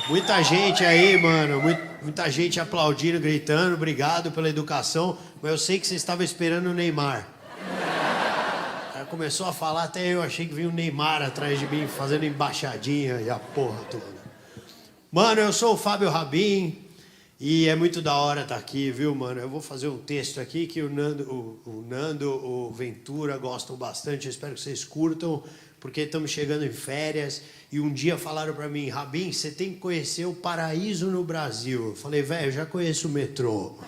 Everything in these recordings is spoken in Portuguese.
Muita gente aí, mano, muita gente aplaudindo, gritando, obrigado pela educação, mas eu sei que você estava esperando o Neymar. Aí começou a falar, até eu achei que vinha o Neymar atrás de mim, fazendo embaixadinha e a porra toda. Mano, eu sou o Fábio Rabin e é muito da hora estar aqui, viu, mano? Eu vou fazer um texto aqui que o Nando, o Ventura gostam bastante, eu espero que vocês curtam, porque estamos chegando em férias e um dia falaram pra mim, Rabin, você tem que conhecer o paraíso no Brasil. Eu falei, velho, eu já conheço o metrô.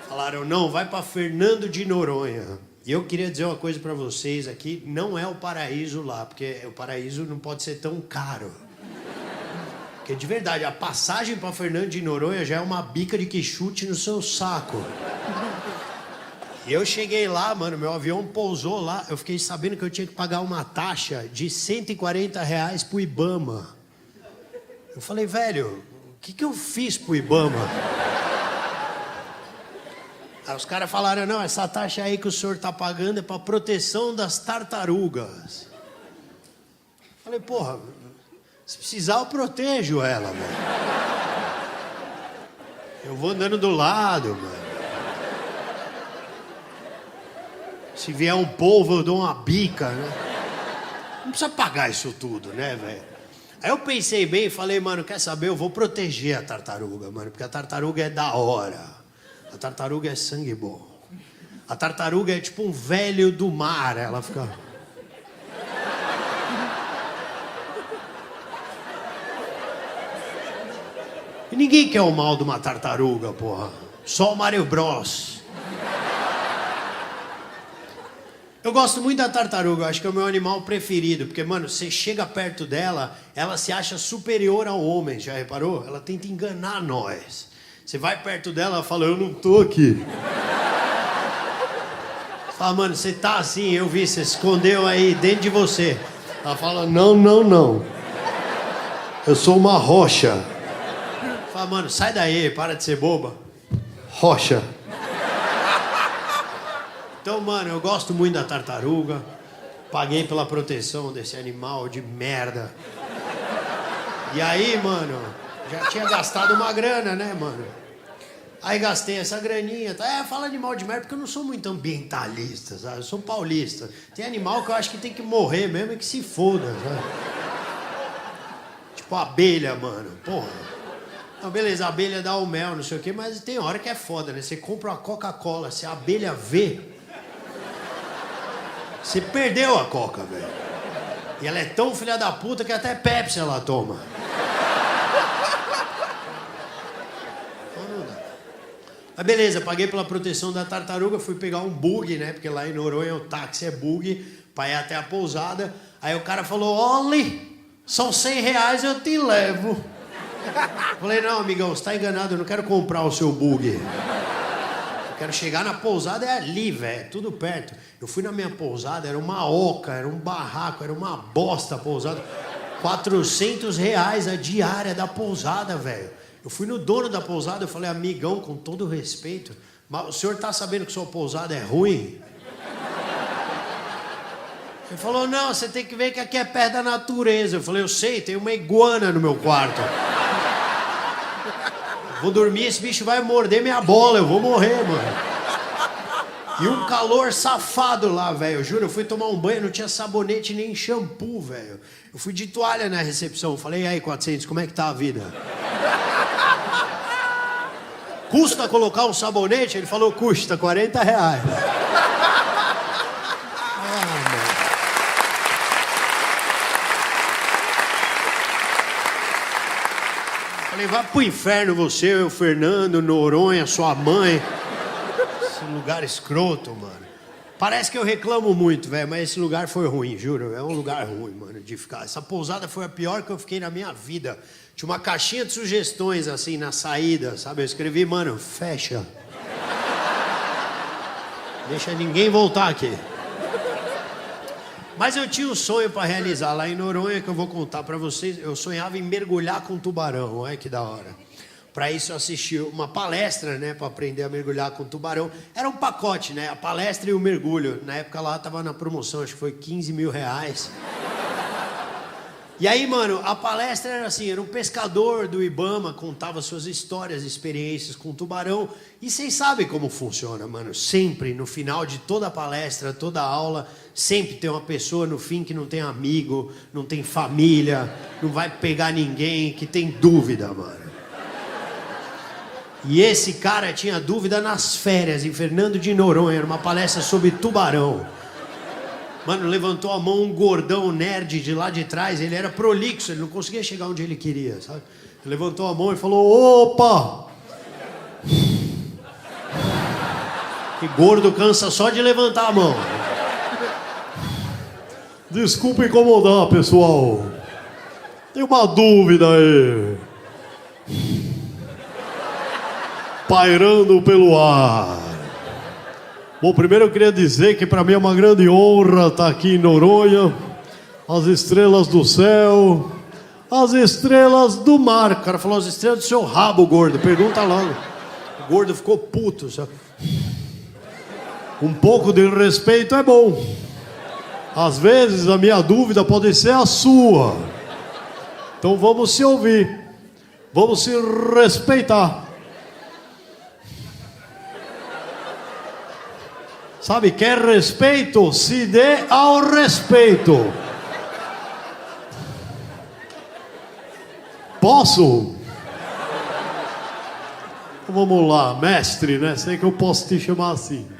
Falaram, não, vai pra Fernando de Noronha. E eu queria dizer uma coisa pra vocês aqui, não é o paraíso lá, porque o paraíso não pode ser tão caro. Porque de verdade, a passagem pra Fernando de Noronha já é uma bica de quichute no seu saco. E eu cheguei lá, mano, meu avião pousou lá, eu fiquei sabendo que eu tinha que pagar uma taxa de R$140 pro Ibama. Eu falei, velho, o que eu fiz pro Ibama? Aí os caras falaram, não, essa taxa aí que o senhor tá pagando é pra proteção das tartarugas. Eu falei, porra, se precisar eu protejo ela, velho. Eu vou andando do lado, mano. Se vier um polvo, eu dou uma bica, né? Não precisa pagar isso tudo, né, velho? Aí eu pensei bem e falei, mano, quer saber? Eu vou proteger a tartaruga, mano, porque a tartaruga é da hora. A tartaruga é sangue bom. A tartaruga é tipo um velho do mar, ela fica... E ninguém quer o mal de uma tartaruga, porra. Só o Mario Bros. Eu gosto muito da tartaruga, eu acho que é o meu animal preferido, porque, mano, você chega perto dela, ela se acha superior ao homem, já reparou? Ela tenta enganar nós. Você vai perto dela, ela fala, eu não tô aqui. Você fala, mano, você tá assim, eu vi, você escondeu aí dentro de você. Ela fala, não, não, não. Eu sou uma rocha. Fala, mano, sai daí, para de ser boba. Rocha. Então, mano, eu gosto muito da tartaruga. Paguei pela proteção desse animal de merda. E aí, mano, já tinha gastado uma grana, né, mano? Aí gastei essa graninha. Tá? Fala animal de merda porque eu não sou muito ambientalista, sabe? Eu sou paulista. Tem animal que eu acho que tem que morrer mesmo e que se foda, sabe? Tipo abelha, mano. Porra. Não, beleza, a abelha dá o mel, não sei o quê, mas tem hora que é foda, né? Você compra uma Coca-Cola, se a abelha vê... Você perdeu a Coca, velho. E ela é tão filha da puta que até Pepsi ela toma. Então não dá. Mas beleza, paguei pela proteção da tartaruga, fui pegar um bug, né? Porque lá em Noronha o táxi é bug, pra ir até a pousada. Aí o cara falou, Oli, são R$100, eu te levo. Falei, não, amigão, você tá enganado, eu não quero comprar o seu bug. Quero chegar na pousada, é ali, velho, tudo perto. Eu fui na minha pousada, era uma oca, era um barraco, era uma bosta a pousada. R$400 a diária da pousada, velho. Eu fui no dono da pousada, eu falei, amigão, com todo respeito, mas o senhor tá sabendo que sua pousada é ruim? Ele falou, não, você tem que ver que aqui é perto da natureza. Eu falei, eu sei, tem uma iguana no meu quarto. Vou dormir, esse bicho vai morder minha bola, eu vou morrer, mano. E um calor safado lá, velho. Eu juro, eu fui tomar um banho, não tinha sabonete nem shampoo, velho. Eu fui de toalha na recepção. Falei, e aí, 400, como é que tá a vida? Custa colocar um sabonete? Ele falou, custa R$40. Falei, vai pro inferno você, o Fernando, Noronha, sua mãe. Esse lugar escroto, mano. Parece que eu reclamo muito, velho, mas esse lugar foi ruim, juro. É um lugar ruim, mano, de ficar. Essa pousada foi a pior que eu fiquei na minha vida. Tinha uma caixinha de sugestões, assim, na saída, sabe? Eu escrevi, mano, fecha. Deixa ninguém voltar aqui. Mas eu tinha um sonho para realizar lá em Noronha, que eu vou contar para vocês. Eu sonhava em mergulhar com tubarão, olha que da hora. Para isso eu assisti uma palestra, né, para aprender a mergulhar com tubarão. Era um pacote, né, a palestra e o mergulho. Na época lá tava na promoção, acho que foi R$15 mil. E aí, mano, a palestra era assim, era um pescador do Ibama, contava suas histórias, experiências com tubarão. E vocês sabem como funciona, mano. Sempre, no final de toda a palestra, toda a aula, sempre tem uma pessoa no fim que não tem amigo, não tem família, não vai pegar ninguém, que tem dúvida, mano. E esse cara tinha dúvida nas férias, em Fernando de Noronha, era uma palestra sobre tubarão. Mano, levantou a mão um gordão nerd de lá de trás, ele era prolixo, ele não conseguia chegar onde ele queria, sabe? Ele levantou a mão e falou, opa! Que gordo cansa só de levantar a mão. Desculpa incomodar, pessoal. Tem uma dúvida aí. Pairando pelo ar. Bom, primeiro eu queria dizer que para mim é uma grande honra estar aqui em Noronha. As estrelas do céu, as estrelas do mar. O cara falou as estrelas do seu rabo, gordo. Pergunta logo. O gordo ficou puto, sabe? Um pouco de respeito é bom. Às vezes a minha dúvida pode ser a sua. Então vamos se ouvir. Vamos se respeitar. Sabe, quer respeito? Se dê ao respeito. Posso? Então vamos lá, mestre, né? Sei que eu posso te chamar assim.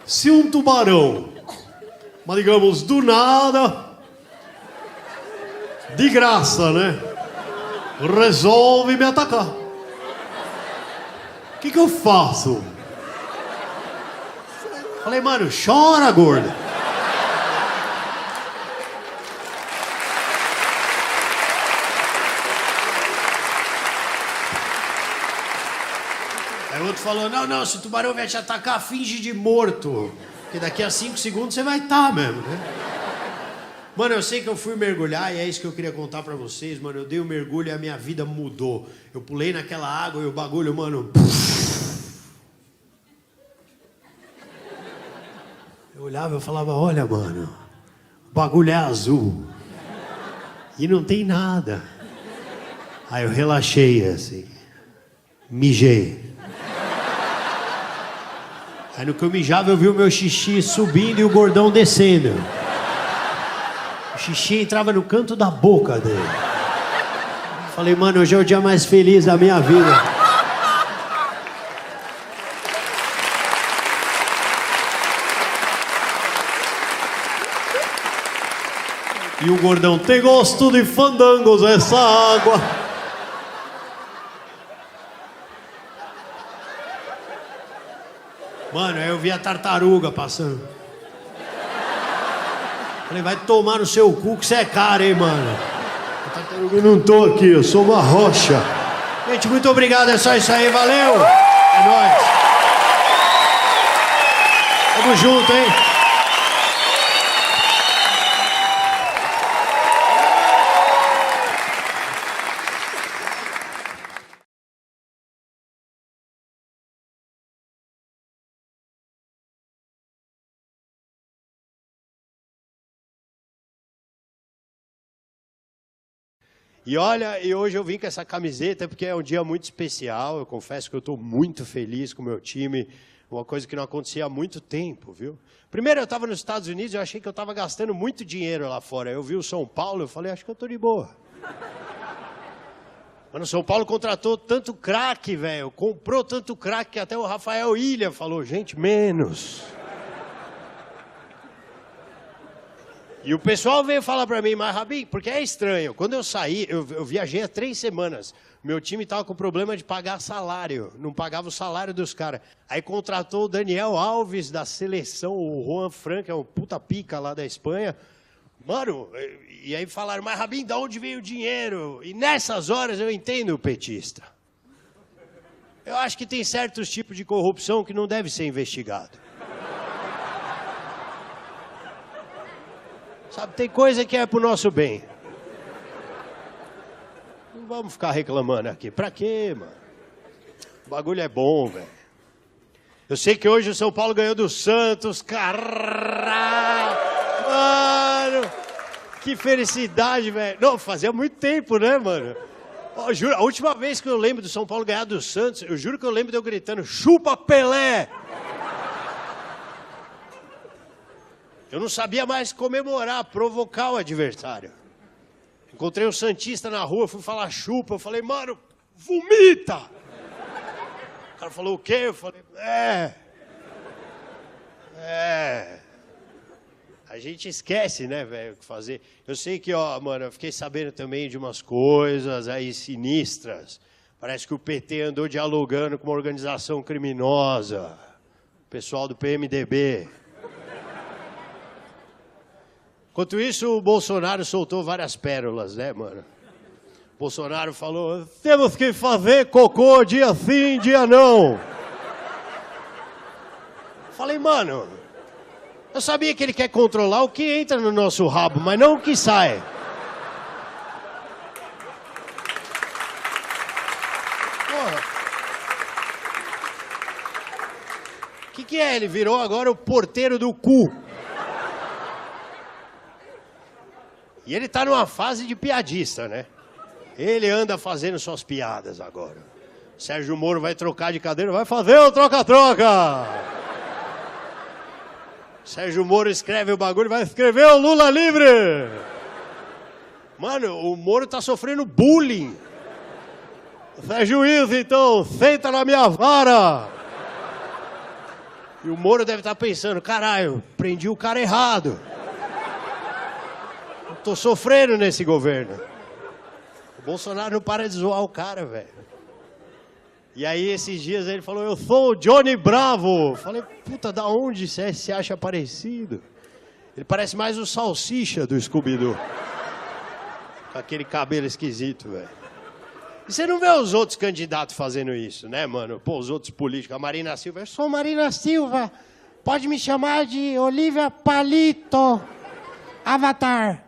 Se um tubarão, mas digamos, do nada, de graça, né? Resolve me atacar. O que eu faço? Falei, mano, chora, gordo. Aí o outro falou, não, se o tubarão vier te atacar, finge de morto. Porque daqui a 5 segundos você vai estar mesmo, né? Mano, eu sei que eu fui mergulhar e é isso que eu queria contar pra vocês, mano. Eu dei um mergulho e a minha vida mudou. Eu pulei naquela água e o bagulho, mano... Eu olhava e falava, olha, mano, o bagulho é azul e não tem nada. Aí eu relaxei assim, mijei. Aí no que eu mijava eu vi o meu xixi subindo e o gordão descendo. O xixi entrava no canto da boca dele. Falei, mano, hoje é o dia mais feliz da minha vida. E o gordão, tem gosto de fandangos essa água. Mano, aí eu vi a tartaruga passando. Falei, vai tomar no seu cu que você é cara, hein, mano. A tartaruga, eu não tô aqui, eu sou uma rocha. Gente, muito obrigado, é só isso aí, valeu. É nóis. Tamo junto, hein. E olha, e hoje eu vim com essa camiseta porque é um dia muito especial. Eu confesso que eu estou muito feliz com o meu time. Uma coisa que não acontecia há muito tempo, viu? Primeiro eu estava nos Estados Unidos e eu achei que eu estava gastando muito dinheiro lá fora. Eu vi o São Paulo, eu falei, acho que eu estou de boa. Mas o São Paulo contratou tanto craque, velho. Comprou tanto craque que até o Rafael Ilha falou, gente, menos. E o pessoal veio falar pra mim, mas Rabin, porque é estranho. Quando eu saí, eu viajei há 3 semanas. Meu time tava com problema de pagar salário. Não pagava o salário dos caras. Aí contratou o Daniel Alves da seleção, o Juan Fran, que é um puta pica lá da Espanha. Mano, e aí falaram, mas Rabin, de onde veio o dinheiro? E nessas horas eu entendo o petista. Eu acho que tem certos tipos de corrupção que não deve ser investigado. Sabe, tem coisa que é pro nosso bem. Não vamos ficar reclamando aqui. Pra quê, mano? O bagulho é bom, velho. Eu sei que hoje o São Paulo ganhou do Santos. Caralho! Mano! Que felicidade, velho. Não, fazia muito tempo, né, mano? Ó, juro, a última vez que eu lembro do São Paulo ganhar do Santos, eu juro que eu lembro de eu gritando, chupa Pelé! Eu não sabia mais comemorar, provocar o adversário. Encontrei um santista na rua, fui falar chupa, eu falei, mano, vomita! O cara falou o quê? Eu falei, A gente esquece, né, velho, o que fazer. Eu sei que, ó, mano, eu fiquei sabendo também de umas coisas aí sinistras. Parece que o PT andou dialogando com uma organização criminosa. O pessoal do PMDB. Enquanto isso, o Bolsonaro soltou várias pérolas, né, mano? O Bolsonaro falou, temos que fazer cocô dia sim, dia não. Falei, mano, eu sabia que ele quer controlar o que entra no nosso rabo, mas não o que sai. Porra. O que é? Ele virou agora o porteiro do cu. E ele tá numa fase de piadista, né? Ele anda fazendo suas piadas agora. Sérgio Moro vai trocar de cadeira, vai fazer o troca-troca. Sérgio Moro escreve o bagulho, vai escrever o Lula livre. Mano, o Moro tá sofrendo bullying. Você é juiz, então, senta na minha vara. E o Moro deve estar pensando, caralho, prendi o cara errado. Tô sofrendo nesse governo. O Bolsonaro não para de zoar o cara, velho. E aí, esses dias, ele falou, eu sou o Johnny Bravo. Falei, puta, da onde você se acha parecido? Ele parece mais o Salsicha do Scooby-Doo. Com aquele cabelo esquisito, velho. E você não vê os outros candidatos fazendo isso, né, mano? Pô, os outros políticos, a Marina Silva. Eu sou Marina Silva. Pode me chamar de Olivia Palito. Avatar.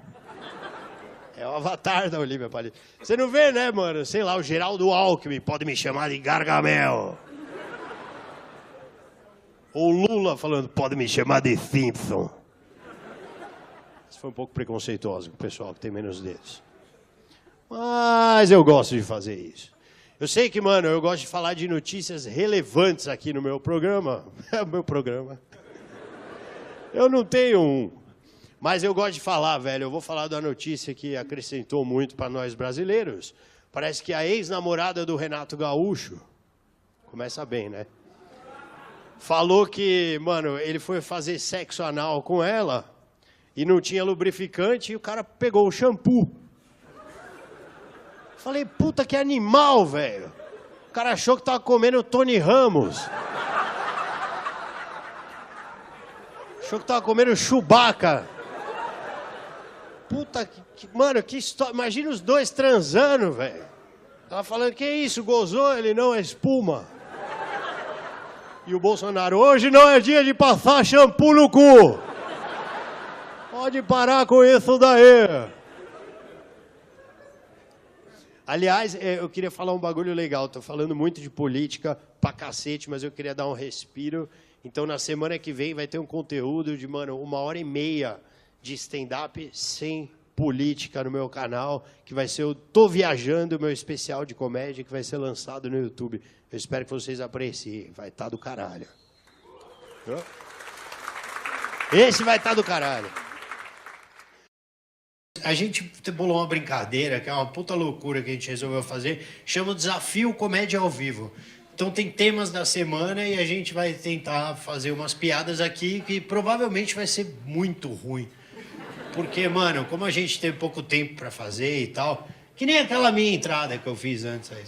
É o avatar da Olivia Palito. Você não vê, né, mano? Sei lá, o Geraldo Alckmin pode me chamar de Gargamel. Ou Lula falando, pode me chamar de Simpson. Isso foi um pouco preconceituoso com o pessoal que tem menos dedos. Mas eu gosto de fazer isso. Eu sei que, mano, eu gosto de falar de notícias relevantes aqui no meu programa. É o meu programa. Eu não tenho um. Mas eu gosto de falar, velho. Eu vou falar da notícia que acrescentou muito para nós brasileiros. Parece que a ex-namorada do Renato Gaúcho, começa bem, né? Falou que, mano, ele foi fazer sexo anal com ela e não tinha lubrificante e o cara pegou o shampoo. Falei, puta que animal, velho. O cara achou que tava comendo Tony Ramos. Achou que tava comendo Chewbacca. Puta, mano, que história. Imagina os dois transando, velho. Tava falando, que isso, gozou? Ele, não, é espuma. E o Bolsonaro, hoje não é dia de passar shampoo no cu. Pode parar com isso daí. Aliás, eu queria falar um bagulho legal. Tô falando muito de política pra cacete, mas eu queria dar um respiro. Então, na semana que vem vai ter um conteúdo de, mano, 1h30 de stand-up sem política no meu canal, que vai ser o Tô Viajando, meu especial de comédia, que vai ser lançado no YouTube. Eu espero que vocês apreciem. Vai estar do caralho. Esse vai estar do caralho. A gente bolou uma brincadeira, que é uma puta loucura que a gente resolveu fazer, chama o Desafio Comédia ao Vivo. Então tem temas da semana e a gente vai tentar fazer umas piadas aqui que provavelmente vai ser muito ruim. Porque, mano, como a gente teve pouco tempo pra fazer e tal, que nem aquela minha entrada que eu fiz antes aí.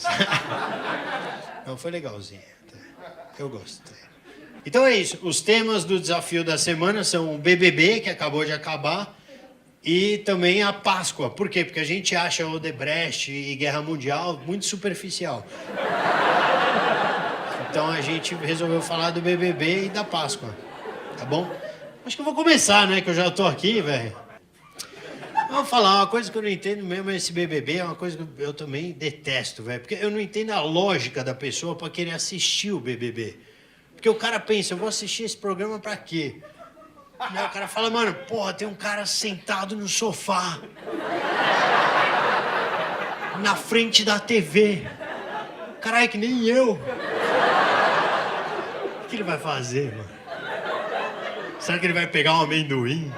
Não, foi legalzinho. Eu gostei. Então é isso. Os temas do desafio da semana são o BBB, que acabou de acabar, e também a Páscoa. Por quê? Porque a gente acha Odebrecht e Guerra Mundial muito superficial. Então a gente resolveu falar do BBB e da Páscoa. Tá bom? Acho que eu vou começar, né? Que eu já tô aqui, velho. Vamos falar, uma coisa que eu não entendo mesmo, esse BBB é uma coisa que eu também detesto, velho. Porque eu não entendo a lógica da pessoa pra querer assistir o BBB. Porque o cara pensa, eu vou assistir esse programa pra quê? Aí o cara fala, mano, porra, tem um cara sentado no sofá. Na frente da TV. Caralho, que nem eu. O que ele vai fazer, mano? Será que ele vai pegar um amendoim?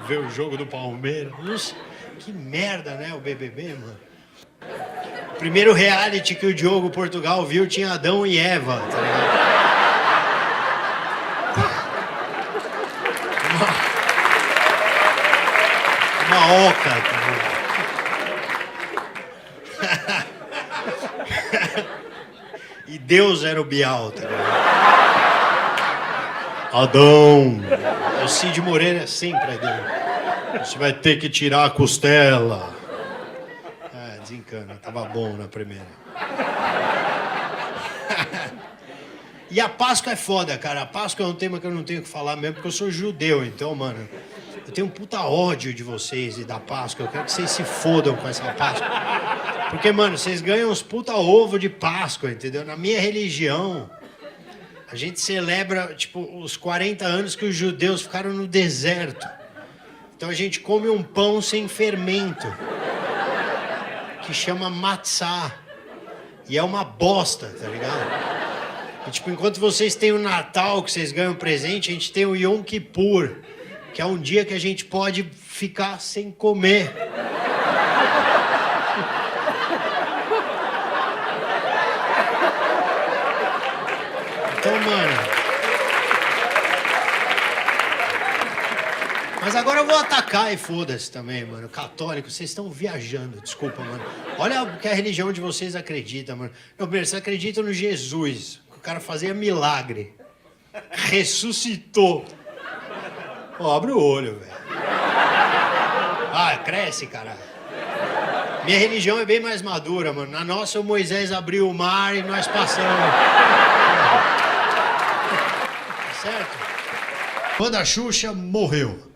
Ver o jogo do Palmeiras? Nossa, que merda, né, o BBB, mano? O primeiro reality que o Diogo Portugal viu tinha Adão e Eva, tá ligado? Uma oca, tá ligado? E Deus era o Bial, tá ligado? Adão. O Cid Moreira é sempre Adão. Você vai ter que tirar a costela. Ah, desencana. Tava bom na primeira. E a Páscoa é foda, cara. A Páscoa é um tema que eu não tenho que falar mesmo, porque eu sou judeu. Então, mano, eu tenho um puta ódio de vocês e da Páscoa. Eu quero que vocês se fodam com essa Páscoa. Porque, mano, vocês ganham uns puta ovo de Páscoa, entendeu? Na minha religião... A gente celebra, tipo, os 40 anos que os judeus ficaram no deserto. Então a gente come um pão sem fermento, que chama matzá. E é uma bosta, tá ligado? E, tipo, enquanto vocês têm o Natal, que vocês ganham presente, a gente tem o Yom Kippur, que é um dia que a gente pode ficar sem comer. Então, mano... Mas agora eu vou atacar e foda-se também, mano. Católico, vocês estão viajando, desculpa, mano. Olha o que a religião de vocês acredita, mano. Meu primeiro, vocês acreditam no Jesus, que o cara fazia milagre. Ressuscitou. Ó, abre o olho, velho. Ah, cresce, caralho. Minha religião é bem mais madura, mano. Na nossa, o Moisés abriu o mar e nós passamos. Certo? Fã da Xuxa morreu.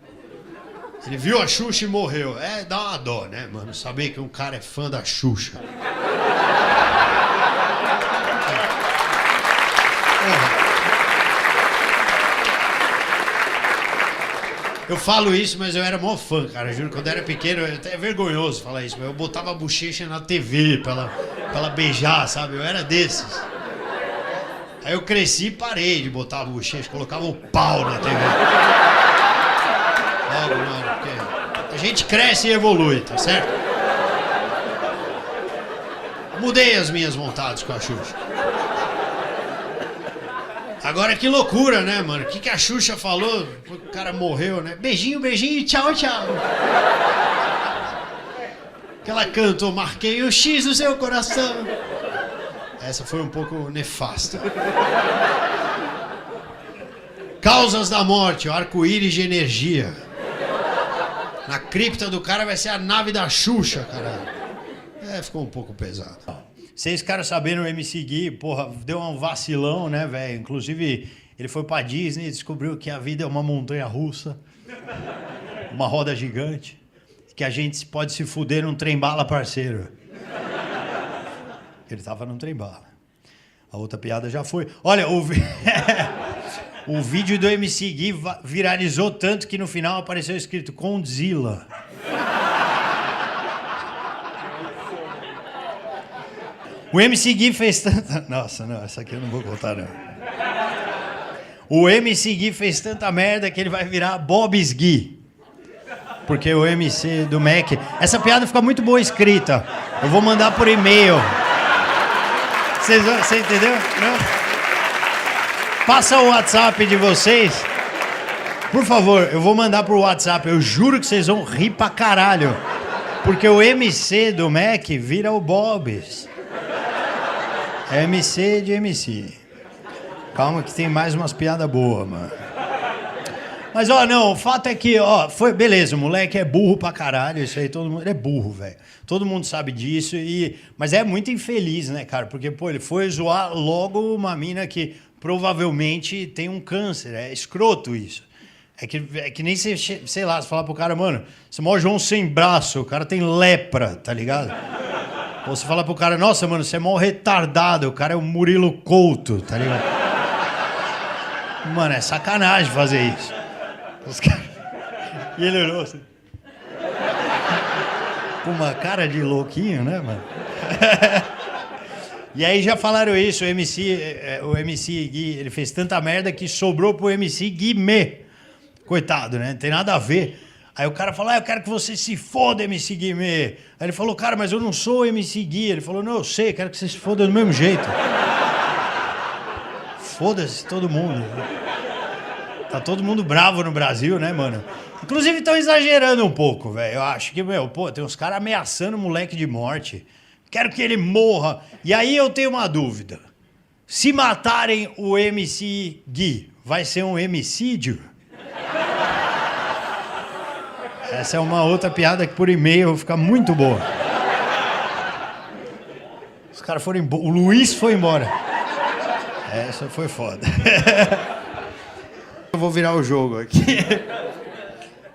Ele viu a Xuxa e morreu. É, dá uma dó, né, mano? Saber que um cara é fã da Xuxa. Eu falo isso, mas eu era mó fã, cara. Juro, quando eu era pequeno, é vergonhoso falar isso, mas eu botava a bochecha na TV pra ela beijar, sabe? Eu era desses. Aí eu cresci e parei de botar a bochecha, colocava o pau na TV. Logo, mano, porque a gente cresce e evolui, tá certo? Mudei as minhas vontades com a Xuxa. Agora que loucura, né, mano? O que a Xuxa falou? O cara morreu, né? Beijinho, beijinho, tchau, tchau. Que ela cantou, marquei o X no seu coração. Essa foi um pouco nefasta. Causas da morte, o arco-íris de energia. Na cripta do cara vai ser a nave da Xuxa, caralho. É, ficou um pouco pesado. Vocês ficaram sabendo, o MC Gui, porra, deu um vacilão, né, velho? Inclusive, ele foi pra Disney e descobriu que a vida é uma montanha russa. Uma roda gigante. Que a gente pode se fuder num trem-bala, parceiro. Ele tava num trem-bala. A outra piada já foi. Olha, o vídeo do MC Gui viralizou tanto que no final apareceu escrito Condzilla. O MC Gui fez tanta... Nossa, não, essa aqui eu não vou contar, não. O MC Gui fez tanta merda que ele vai virar Bob's Gui. Porque o MC do Mac... Essa piada fica muito boa escrita. Eu vou mandar por e-mail. Você entendeu? Não? Passa o WhatsApp de vocês. Por favor, eu vou mandar pro WhatsApp. Eu juro que vocês vão rir pra caralho. Porque o MC do Mac vira o Bob's. É MC de MC. Calma que tem mais umas piadas boas, mano. Mas, ó, não, o fato é que, ó, foi... Beleza, o moleque é burro pra caralho, isso aí, todo mundo... Ele é burro, velho. Todo mundo sabe disso, mas é muito infeliz, né, cara? Porque, pô, ele foi zoar logo uma mina que provavelmente tem um câncer. É escroto isso. É que nem você, sei lá, você falar pro cara, mano, você é o maior João sem braço, o cara tem lepra, tá ligado? Ou você fala pro cara, nossa, mano, você é mó retardado, o cara é o Murilo Couto, tá ligado? Mano, é sacanagem fazer isso. E ele olhou assim. Com uma cara de louquinho, né, mano? E aí já falaram isso, o MC Gui, ele fez tanta merda que sobrou pro MC Guimê. Coitado, né? Não tem nada a ver. Aí o cara falou, eu quero que você se foda, MC Guimê. Aí ele falou, cara, mas eu não sou MC Gui. Ele falou, não, eu sei, quero que você se foda do mesmo jeito. Foda-se todo mundo. Tá todo mundo bravo no Brasil, né, mano? Inclusive estão exagerando um pouco, velho. Eu acho que, tem uns caras ameaçando o moleque de morte. Quero que ele morra. E aí eu tenho uma dúvida. Se matarem o MC Gui, vai ser um homicídio? Essa é uma outra piada que por e-mail vai ficar muito boa. Os caras foram embora. O Luiz foi embora. Essa foi foda. Eu vou virar o jogo aqui.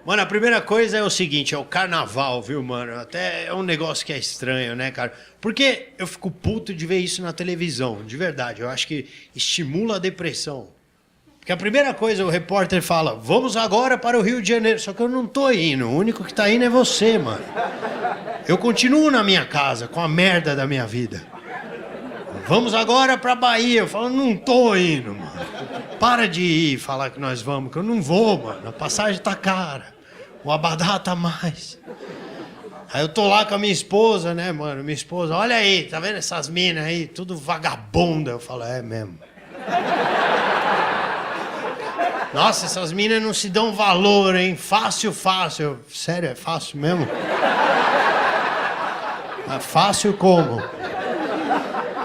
Mano, a primeira coisa é o seguinte, é o carnaval, viu, mano? Até é um negócio que é estranho, né, cara? Porque eu fico puto de ver isso na televisão, de verdade. Eu acho que estimula a depressão. Porque a primeira coisa, o repórter fala, vamos agora para o Rio de Janeiro. Só que eu não tô indo, o único que tá indo é você, mano. Eu continuo na minha casa, com a merda da minha vida. Vamos agora pra Bahia. Eu falo, não tô indo, mano. Para de ir falar que nós vamos, que eu não vou, mano. A passagem tá cara. O abadá tá mais. Aí eu tô lá com a minha esposa, né, mano? Minha esposa, olha aí, tá vendo essas minas aí? Tudo vagabunda. Eu falo, é mesmo. Nossa, essas minas não se dão valor, hein? Fácil, fácil. Eu, sério, é fácil mesmo? É fácil como?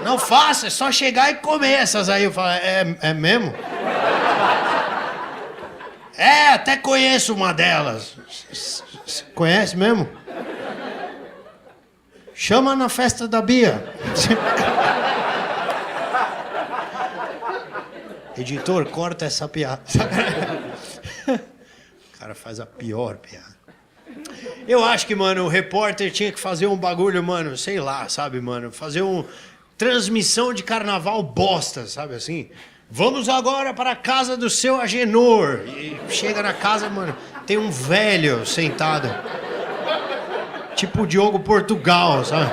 Não, fácil, é só chegar e comer essas aí. Eu falo, é mesmo? É, até conheço uma delas. Conhece mesmo? Chama na festa da Bia. Editor, corta essa piada. O cara faz a pior piada. Eu acho que, mano, o repórter tinha que fazer um bagulho, mano, sei lá, sabe, mano? Fazer transmissão de carnaval bosta, sabe assim? Vamos agora para a casa do seu Agenor. E chega na casa, mano, tem um velho sentado. Tipo o Diogo Portugal, sabe?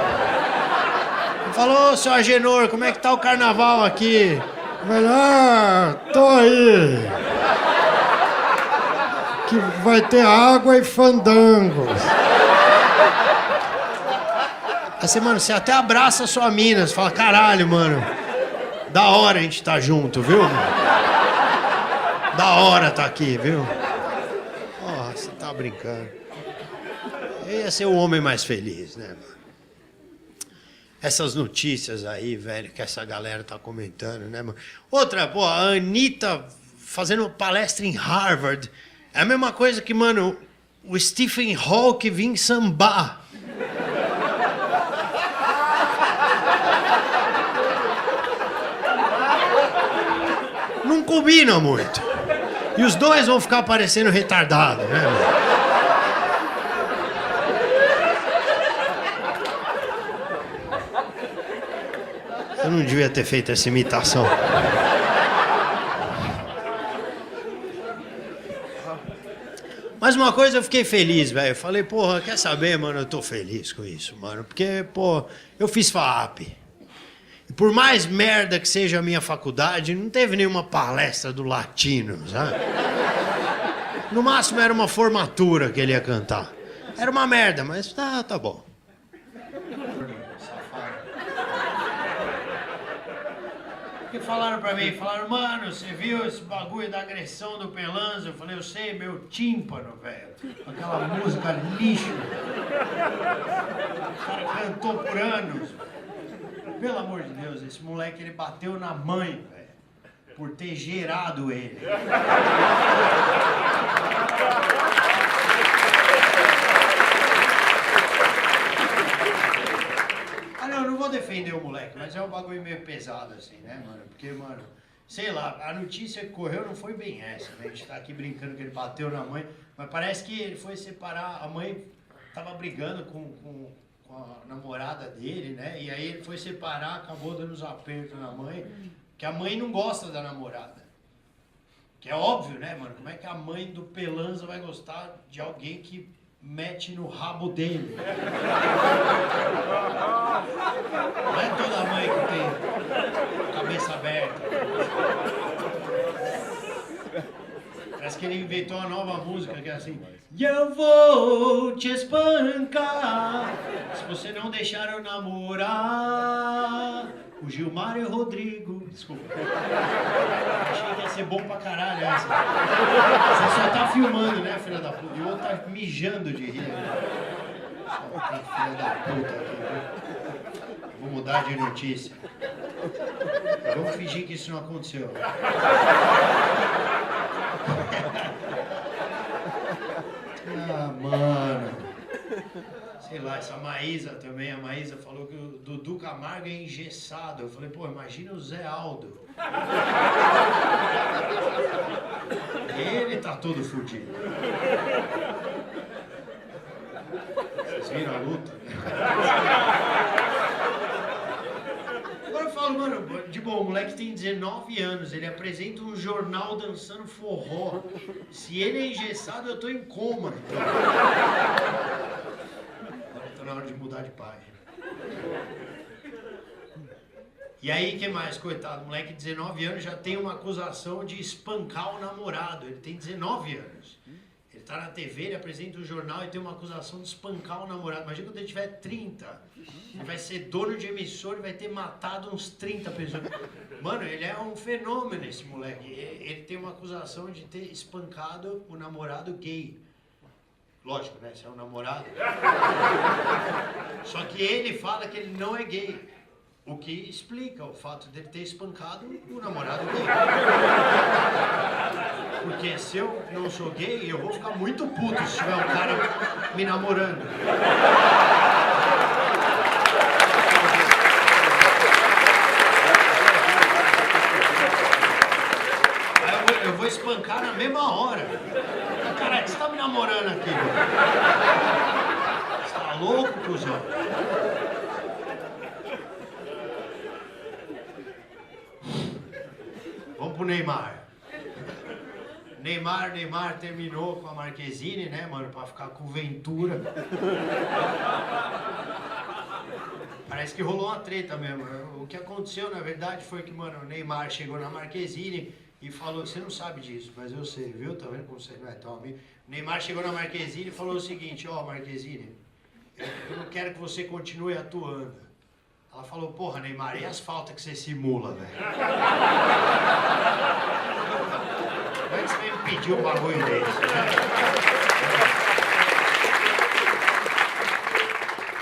Falou, seu Agenor, como é que tá o carnaval aqui? Velho, tô aí. Que vai ter água e fandangos. Assim, mano, você até abraça a sua mina, você fala, caralho, mano, da hora a gente tá junto, viu? Da hora tá aqui, viu? Ó, você tá brincando. Eu ia ser o homem mais feliz, né, mano? Essas notícias aí, velho, que essa galera tá comentando, né, mano? Outra, pô, a Anitta fazendo palestra em Harvard. É a mesma coisa que, mano, o Stephen Hawking vir sambar. Não combina muito. E os dois vão ficar parecendo retardados, né, mano? Eu não devia ter feito essa imitação. Mas uma coisa eu fiquei feliz, velho. Eu falei, porra, quer saber, mano? Eu tô feliz com isso, mano. Porque, pô, eu fiz FAAP. E por mais merda que seja a minha faculdade, não teve nenhuma palestra do Latino, sabe? No máximo era uma formatura que ele ia cantar. Era uma merda, mas tá bom. Porque falaram pra mim, mano, você viu esse bagulho da agressão do Pelanza? Eu falei, eu sei, meu tímpano, velho. Aquela música lixo. O cara cantou por anos. Pelo amor de Deus, esse moleque, ele bateu na mãe, velho. Por ter gerado ele. Eu não vou defender o moleque, mas é um bagulho meio pesado assim, né, mano? Porque, mano, sei lá, a notícia que correu não foi bem essa, né? A gente tá aqui brincando que ele bateu na mãe, mas parece que ele foi separar, a mãe tava brigando com a namorada dele, né? E aí ele foi separar, acabou dando uns apertos na mãe, que a mãe não gosta da namorada. Que é óbvio, né, mano? Como é que a mãe do Pelanza vai gostar de alguém que mete no rabo dele? Não é toda mãe que tem cabeça aberta. Parece que ele inventou uma nova música que é assim: eu vou te espancar se você não deixar eu namorar. O Gilmar e o Rodrigo. Desculpa. Achei que ia ser bom pra caralho essa. Você só tá filmando, né, filha da puta? E o outro tá mijando de rir. Só tem filha da puta aqui, viu? Vou mudar de notícia. Vamos fingir que isso não aconteceu. Ah, mano. Sei lá, essa Maísa também, a Maísa falou que o Dudu Camargo é engessado. Eu falei, pô, imagina o Zé Aldo. Ele tá todo fudido. Vocês viram a luta? Agora eu falo, mano, de bom, o moleque tem 19 anos, ele apresenta um jornal dançando forró. Se ele é engessado, eu tô em coma, então. Na hora de mudar de página. E aí, que mais, coitado? O moleque de 19 anos já tem uma acusação de espancar o namorado. Ele tem 19 anos. Ele tá na TV, ele apresenta um jornal e tem uma acusação de espancar o namorado. Imagina quando ele tiver 30. Ele vai ser dono de emissora e vai ter matado uns 30 pessoas. Mano, ele é um fenômeno, esse moleque. Ele tem uma acusação de ter espancado o namorado gay. Lógico, né? Você é um namorado. Só que ele fala que ele não é gay. O que explica o fato dele ter espancado o namorado gay. Porque se eu não sou gay, eu vou ficar muito puto se tiver um cara me namorando. Aí eu vou espancar na mesma hora. Caralho, você tá me namorando aqui, mano? Você tá louco, cuzão? Vamos pro Neymar. Neymar terminou com a Marquezine, né, mano? Pra ficar com o Ventura. Parece que rolou uma treta mesmo. O que aconteceu, na verdade, foi que, mano, o Neymar chegou na Marquezine e falou, você não sabe disso, mas eu sei, viu? Tá vendo como você não é tão amigo? O Neymar chegou na Marquezine e falou o seguinte, ó, Marquezine, eu não quero que você continue atuando. Ela falou, porra, Neymar, e as faltas que você simula, velho? Como é que você veio me pedir um bagulho desse, né?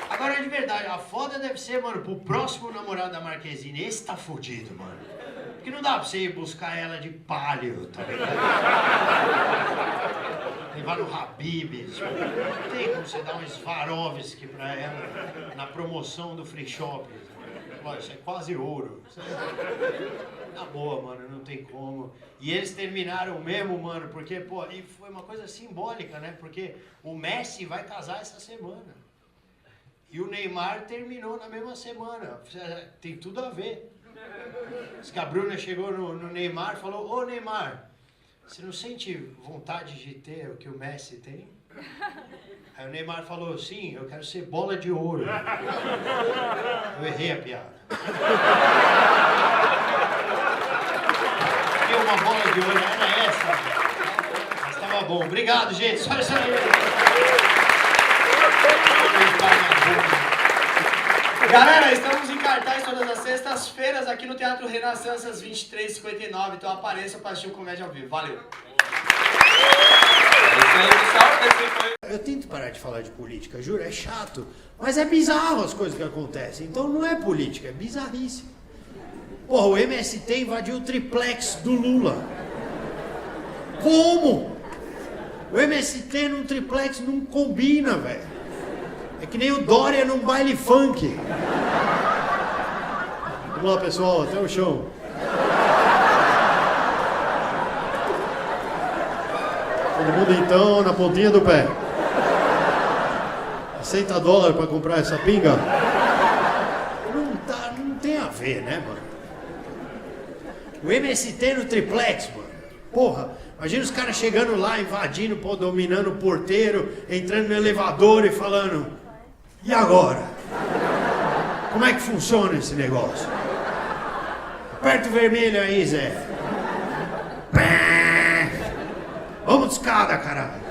Agora, de verdade, a foda deve ser, mano, pro próximo namorado da Marquezine, esse tá fudido, mano. Porque não dá pra você ir buscar ela de palio, tá ligado? Levar no Habib's. Não tem como você dar um Swarovski pra ela na promoção do Free Shop. Olha, isso é quase ouro. Na boa, mano, não tem como. E eles terminaram mesmo, mano, porque, pô, e foi uma coisa simbólica, né? Porque o Messi vai casar essa semana. E o Neymar terminou na mesma semana. Tem tudo a ver. Diz que a Bruna chegou no Neymar e falou, ô Neymar, você não sente vontade de ter o que o Messi tem? Aí o Neymar falou, sim, eu quero ser bola de ouro. Eu errei a piada. Porque uma bola de ouro era essa. Mas tava bom. Obrigado, gente. Só isso aí. Galera, estamos em cartaz todas as sextas-feiras aqui no Teatro Renascença às 23h59. Então apareça para assistir o Comédia ao Vivo. Valeu! Eu tento parar de falar de política, juro, é chato. Mas é bizarro as coisas que acontecem. Então não é política, é bizarrice. Porra, o MST invadiu o triplex do Lula. Como? O MST num triplex não combina, velho. É que nem o Dória num baile funk. Vamos lá, pessoal, até o chão. Todo mundo então na pontinha do pé. Aceita dólar pra comprar essa pinga? Não tem a ver, né, mano? O MST no triplex, mano. Porra, imagina os caras chegando lá, invadindo, pô, dominando o porteiro, entrando no elevador e falando, e agora? Como é que funciona esse negócio? Aperta o vermelho aí, Zé. Vamos de escada, caralho.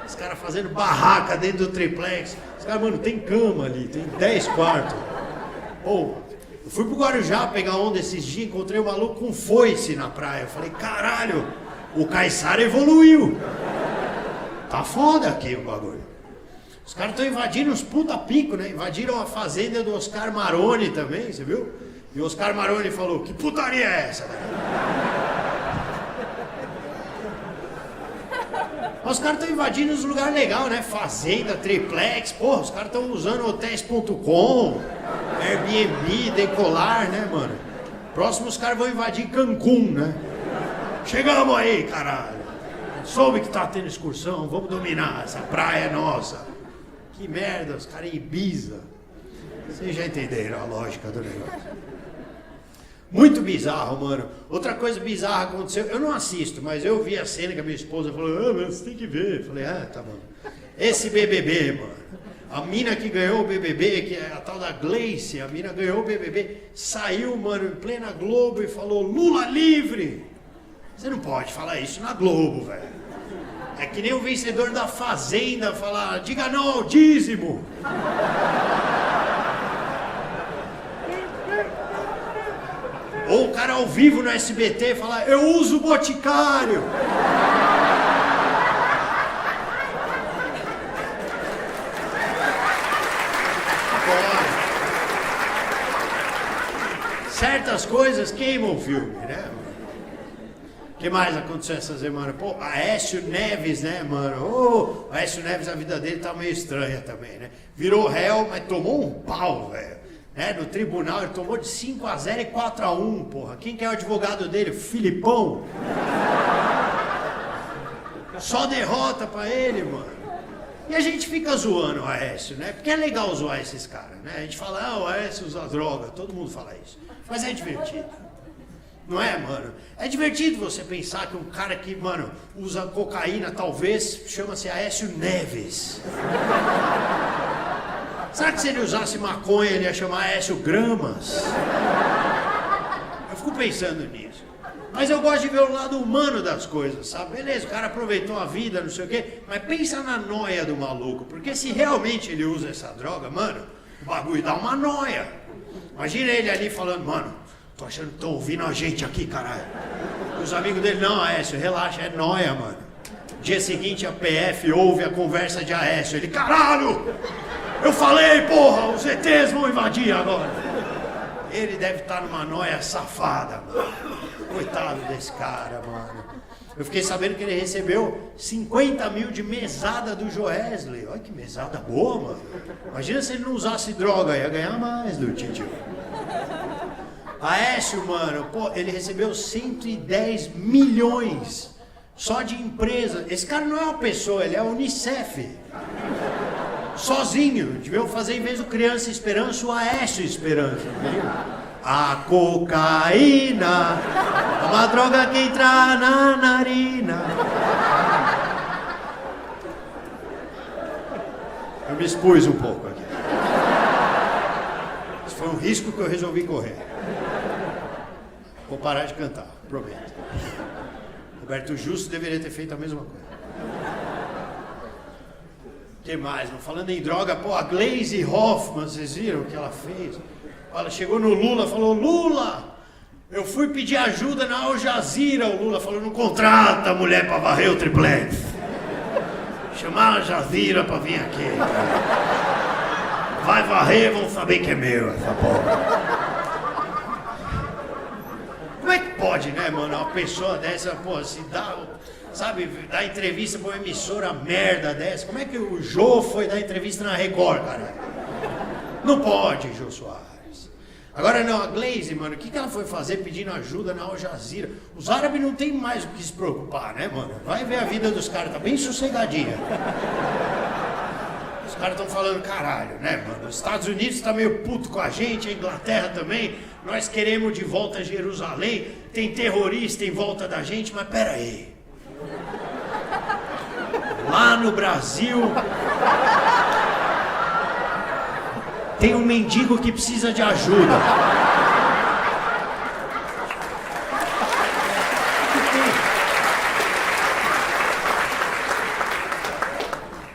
Os caras fazendo barraca dentro do triplex. Os caras, mano, tem cama ali, tem 10 quartos. Pô, eu fui pro Guarujá pegar onda esses dias, encontrei um maluco com foice na praia. Eu falei, caralho, o Caiçara evoluiu. Tá foda aqui o bagulho. Os caras estão invadindo uns puta pico, né? Invadiram a fazenda do Oscar Maroni também, você viu? E o Oscar Maroni falou, que putaria é essa, cara? Os caras estão invadindo uns lugares legais, né? Fazenda, triplex, porra, os caras estão usando hotéis.com, Airbnb, Decolar, né, mano? Próximo os caras vão invadir Cancún, né? Chegamos aí, caralho. Soube que tá tendo excursão, vamos dominar, essa praia é nossa. Que merda, os caras em Ibiza. Vocês já entenderam a lógica do negócio. Muito bizarro, mano. Outra coisa bizarra aconteceu, eu não assisto, mas eu vi a cena que a minha esposa falou, ah, mas você tem que ver. Eu falei, ah, tá bom. Esse BBB, mano. A mina que ganhou o BBB, que é a tal da Gleice, a mina ganhou o BBB, saiu, mano, em plena Globo e falou, Lula livre. Você não pode falar isso na Globo, velho. É que nem o vencedor da Fazenda falar, diga não ao dízimo. Ou o cara ao vivo no SBT falar, eu uso Boticário. Certas coisas queimam o filme, né? O que mais aconteceu essa semana? Pô, Aécio Neves, né, mano? Ô, Aécio Neves, a vida dele tá meio estranha também, né? Virou réu, mas tomou um pau, velho. No tribunal, ele tomou de 5-0 e 4-1, porra. Quem que é o advogado dele? Filipão? Só derrota pra ele, mano. E a gente fica zoando o Aécio, né? Porque é legal zoar esses caras, né? A gente fala, ah, o Aécio usa droga, todo mundo fala isso. Mas é divertido. Não é, mano? É divertido você pensar que um cara que, mano, usa cocaína, talvez, chama-se Aécio Neves. Será que se ele usasse maconha, ele ia chamar Aécio Gramas? Eu fico pensando nisso. Mas eu gosto de ver o lado humano das coisas, sabe? Beleza, o cara aproveitou a vida, não sei o quê, mas pensa na noia do maluco, porque se realmente ele usa essa droga, mano, o bagulho dá uma noia. Imagina ele ali falando, mano, tô achando que estão ouvindo a gente aqui, caralho. E os amigos dele, não, Aécio, relaxa, é noia, mano. Dia seguinte a PF ouve a conversa de Aécio, ele, caralho! Eu falei, porra, os ETs vão invadir agora. Ele deve estar numa noia safada, mano. Coitado desse cara, mano. Eu fiquei sabendo que ele recebeu 50 mil de mesada do Joesley. Olha que mesada boa, mano. Imagina se ele não usasse droga, ia ganhar mais do tio. Aécio, mano, pô, ele recebeu 110 milhões só de empresa. Esse cara não é uma pessoa, ele é a Unicef. Sozinho, deviam fazer em vez do Criança Esperança, o Aécio Esperança, viu? A cocaína é uma droga que entra na narina. Eu me expus um pouco aqui. Isso foi um risco que eu resolvi correr. Vou parar de cantar, prometo. Roberto Justo deveria ter feito a mesma coisa. O que mais? Falando em droga, pô, a Gleisi Hoffmann, vocês viram o que ela fez? Ela chegou no Lula, falou, Lula, eu fui pedir ajuda na Al Jazeera. O Lula falou, não contrata a mulher pra varrer o triplex. Chamar a Al Jazeera pra vir aqui. Vai varrer, vão saber que é meu essa porra. Como é que pode, né, mano, uma pessoa dessa, pô, se dá... Sabe, dar entrevista pra uma emissora merda dessa. Como é que o Jô foi dar entrevista na Record, cara? Não pode, Jô Soares. Agora não, a Gleisi, mano, o que ela foi fazer pedindo ajuda na Al Jazeera? Os árabes não tem mais o que se preocupar, né, mano? Vai ver a vida dos caras, tá bem sossegadinha. Os caras estão falando, caralho, né, mano? Os Estados Unidos tá meio puto com a gente, a Inglaterra também. Nós queremos de volta a Jerusalém. Tem terrorista em volta da gente, mas pera aí. Lá no Brasil tem um mendigo que precisa de ajuda.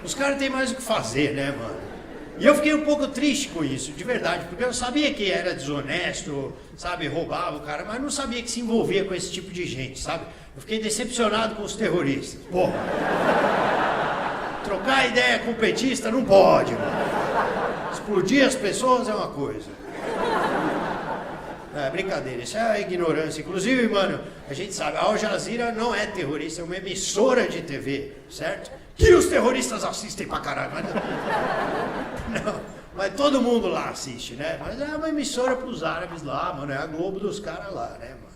Os caras têm mais o que fazer, né, mano? E eu fiquei um pouco triste com isso, de verdade, porque eu sabia que era desonesto, sabe, roubava o cara, mas não sabia que se envolvia com esse tipo de gente, sabe? Eu fiquei decepcionado com os terroristas. Porra. Trocar ideia com petista não pode, mano. Explodir as pessoas é uma coisa. É brincadeira, isso é ignorância. Inclusive, mano, a gente sabe, a Al Jazeera não é terrorista, é uma emissora de TV, certo? Que os terroristas assistem pra caralho, mas não, mas todo mundo lá assiste, né? Mas é uma emissora pros árabes lá, mano, é a Globo dos caras lá, né, mano?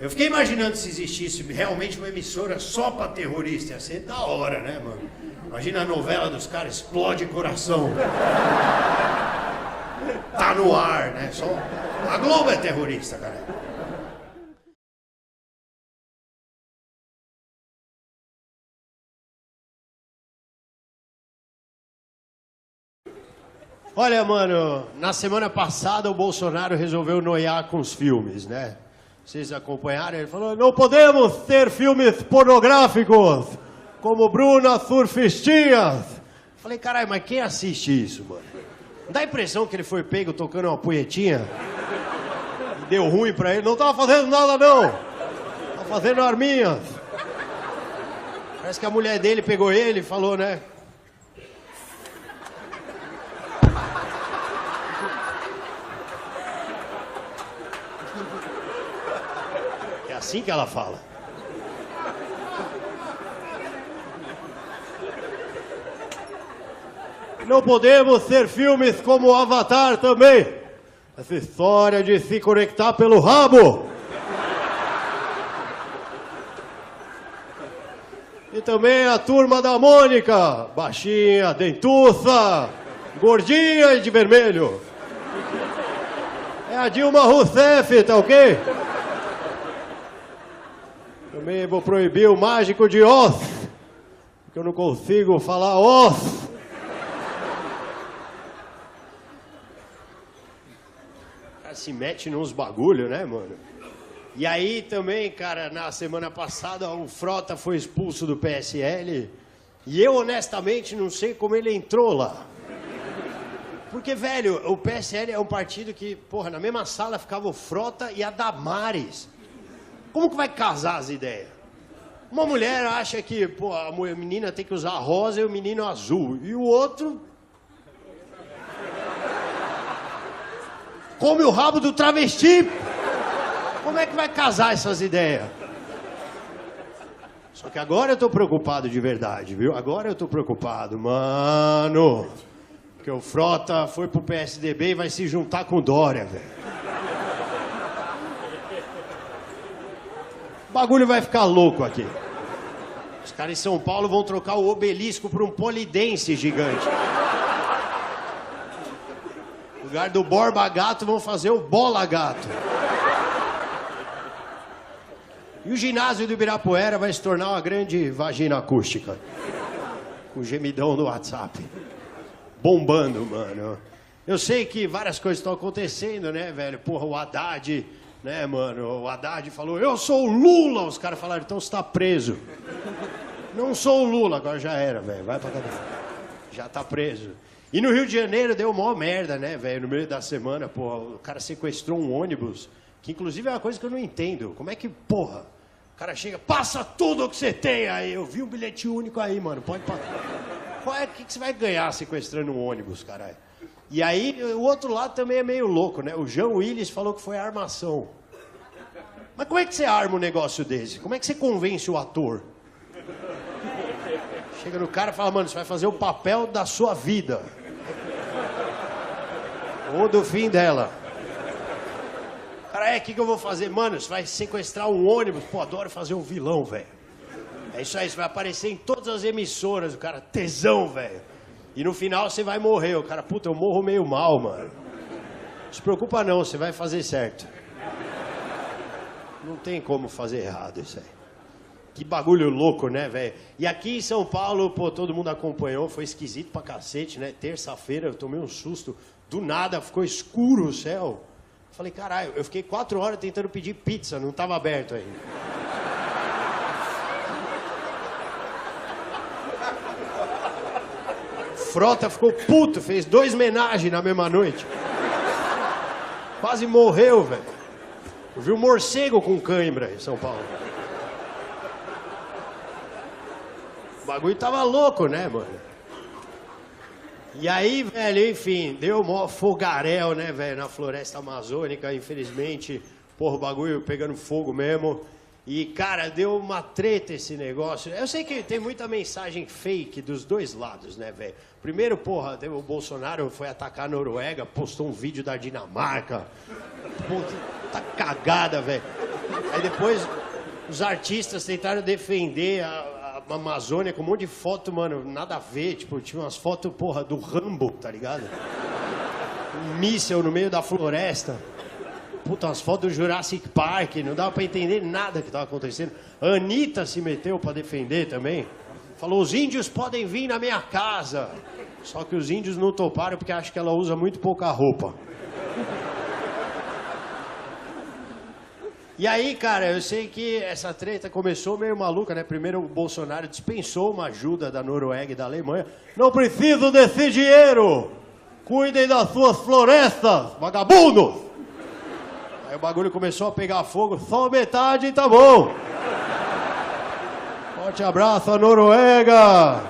Eu fiquei imaginando se existisse realmente uma emissora só pra terrorista, ia ser da hora, né, mano? Imagina a novela dos caras, Explode Coração. Tá no ar, né? Só... A Globo é terrorista, cara. Olha, mano, na semana passada o Bolsonaro resolveu noiar com os filmes, né? Vocês acompanharam? Ele falou, não podemos ter filmes pornográficos, como Bruna Surfistinhas. Falei, caralho, mas quem assiste isso, mano? Não dá a impressão que ele foi pego tocando uma punhetinha? E deu ruim pra ele? Não tava fazendo nada, não. Tava fazendo arminhas. Parece que a mulher dele pegou ele e falou, né? É assim que ela fala. Não podemos ter filmes como Avatar também. Essa história de se conectar pelo rabo. E também a Turma da Mônica. Baixinha, dentuça, gordinha e de vermelho. É a Dilma Rousseff, tá ok? Também vou proibir o Mágico de Oz. Porque eu não consigo falar Oz. Se mete nos bagulho, né, mano? E aí também, cara, na semana passada o Frota foi expulso do PSL e eu honestamente não sei como ele entrou lá. Porque, velho, o PSL é um partido que, porra, na mesma sala ficava o Frota e a Damares. Como que vai casar as ideias? Uma mulher acha que, pô, a menina tem que usar rosa e o menino azul. E o outro... come o rabo do travesti. Como é que vai casar essas ideias? Só que agora eu tô preocupado de verdade, viu? Agora eu tô preocupado, mano. Porque o Frota foi pro PSDB e vai se juntar com o Dória, velho. O bagulho vai ficar louco aqui. Os caras em São Paulo vão trocar o obelisco por um polidense gigante. No lugar do Borba Gato, vão fazer o Bola Gato. E o ginásio do Ibirapuera vai se tornar uma grande vagina acústica. Com gemidão no WhatsApp. Bombando, mano. Eu sei que várias coisas estão acontecendo, né, velho? Porra, o Haddad, né, mano? O Haddad falou, eu sou o Lula. Os caras falaram, então você tá preso. Não sou o Lula. Agora já era, velho. Vai pra cadeia. Já tá preso. E no Rio de Janeiro deu mó merda, né, velho? No meio da semana, porra, o cara sequestrou um ônibus, que inclusive é uma coisa que eu não entendo. Como é que, porra, o cara chega, passa tudo o que você tem aí. Eu vi um bilhete único aí, mano, pode passar. O que você vai ganhar sequestrando um ônibus, caralho? E aí, o outro lado também é meio louco, né? O Jean Willis falou que foi armação. Mas como é que você arma um negócio desse? Como é que você convence o ator? Chega no cara e fala, mano, você vai fazer o papel da sua vida. Ou do fim dela. Cara, o que eu vou fazer? Mano, você vai sequestrar um ônibus. Pô, adoro fazer um vilão, velho. É isso aí, você vai aparecer em todas as emissoras. O cara, tesão, velho. E no final você vai morrer. O cara, puta, eu morro meio mal, mano. Não se preocupa não, você vai fazer certo. Não tem como fazer errado isso aí. Que bagulho louco, né, velho? E aqui em São Paulo, pô, todo mundo acompanhou, foi esquisito pra cacete, né? Terça-feira eu tomei um susto, do nada ficou escuro o céu. Falei, caralho, eu fiquei 4 horas tentando pedir pizza, não tava aberto ainda. Frota ficou puto, fez 2 homenagens na mesma noite. Quase morreu, velho. Eu vi um morcego com cãibra em São Paulo. O bagulho tava louco, né, mano? E aí, velho, enfim, deu mó fogaréu, né, velho, na floresta amazônica, infelizmente, porra, o bagulho pegando fogo mesmo. E, cara, deu uma treta esse negócio. Eu sei que tem muita mensagem fake dos dois lados, né, velho? Primeiro, porra, o Bolsonaro foi atacar a Noruega, postou um vídeo da Dinamarca. Puta cagada, velho. Aí depois, os artistas tentaram defender a Amazônia com um monte de foto, mano, nada a ver. Tipo, tinha umas fotos, porra, do Rambo, tá ligado? Um míssel no meio da floresta. Puta, umas fotos do Jurassic Park, não dava pra entender nada que tava acontecendo. A Anitta se meteu pra defender também. Falou, os índios podem vir na minha casa. Só que os índios não toparam porque acham que ela usa muito pouca roupa. E aí, cara, eu sei que essa treta começou meio maluca, né? Primeiro o Bolsonaro dispensou uma ajuda da Noruega e da Alemanha. Não preciso desse dinheiro! Cuidem das suas florestas, vagabundos! Aí o bagulho começou a pegar fogo, só metade tá bom. Forte abraço à Noruega!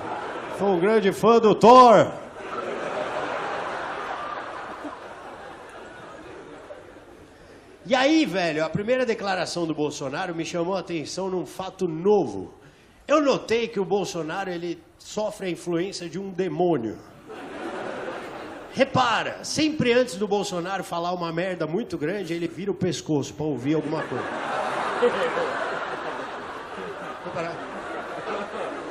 Sou um grande fã do Thor. E aí, velho, a primeira declaração do Bolsonaro me chamou a atenção num fato novo. Eu notei que o Bolsonaro, ele sofre a influência de um demônio. Repara, sempre antes do Bolsonaro falar uma merda muito grande, ele vira o pescoço pra ouvir alguma coisa.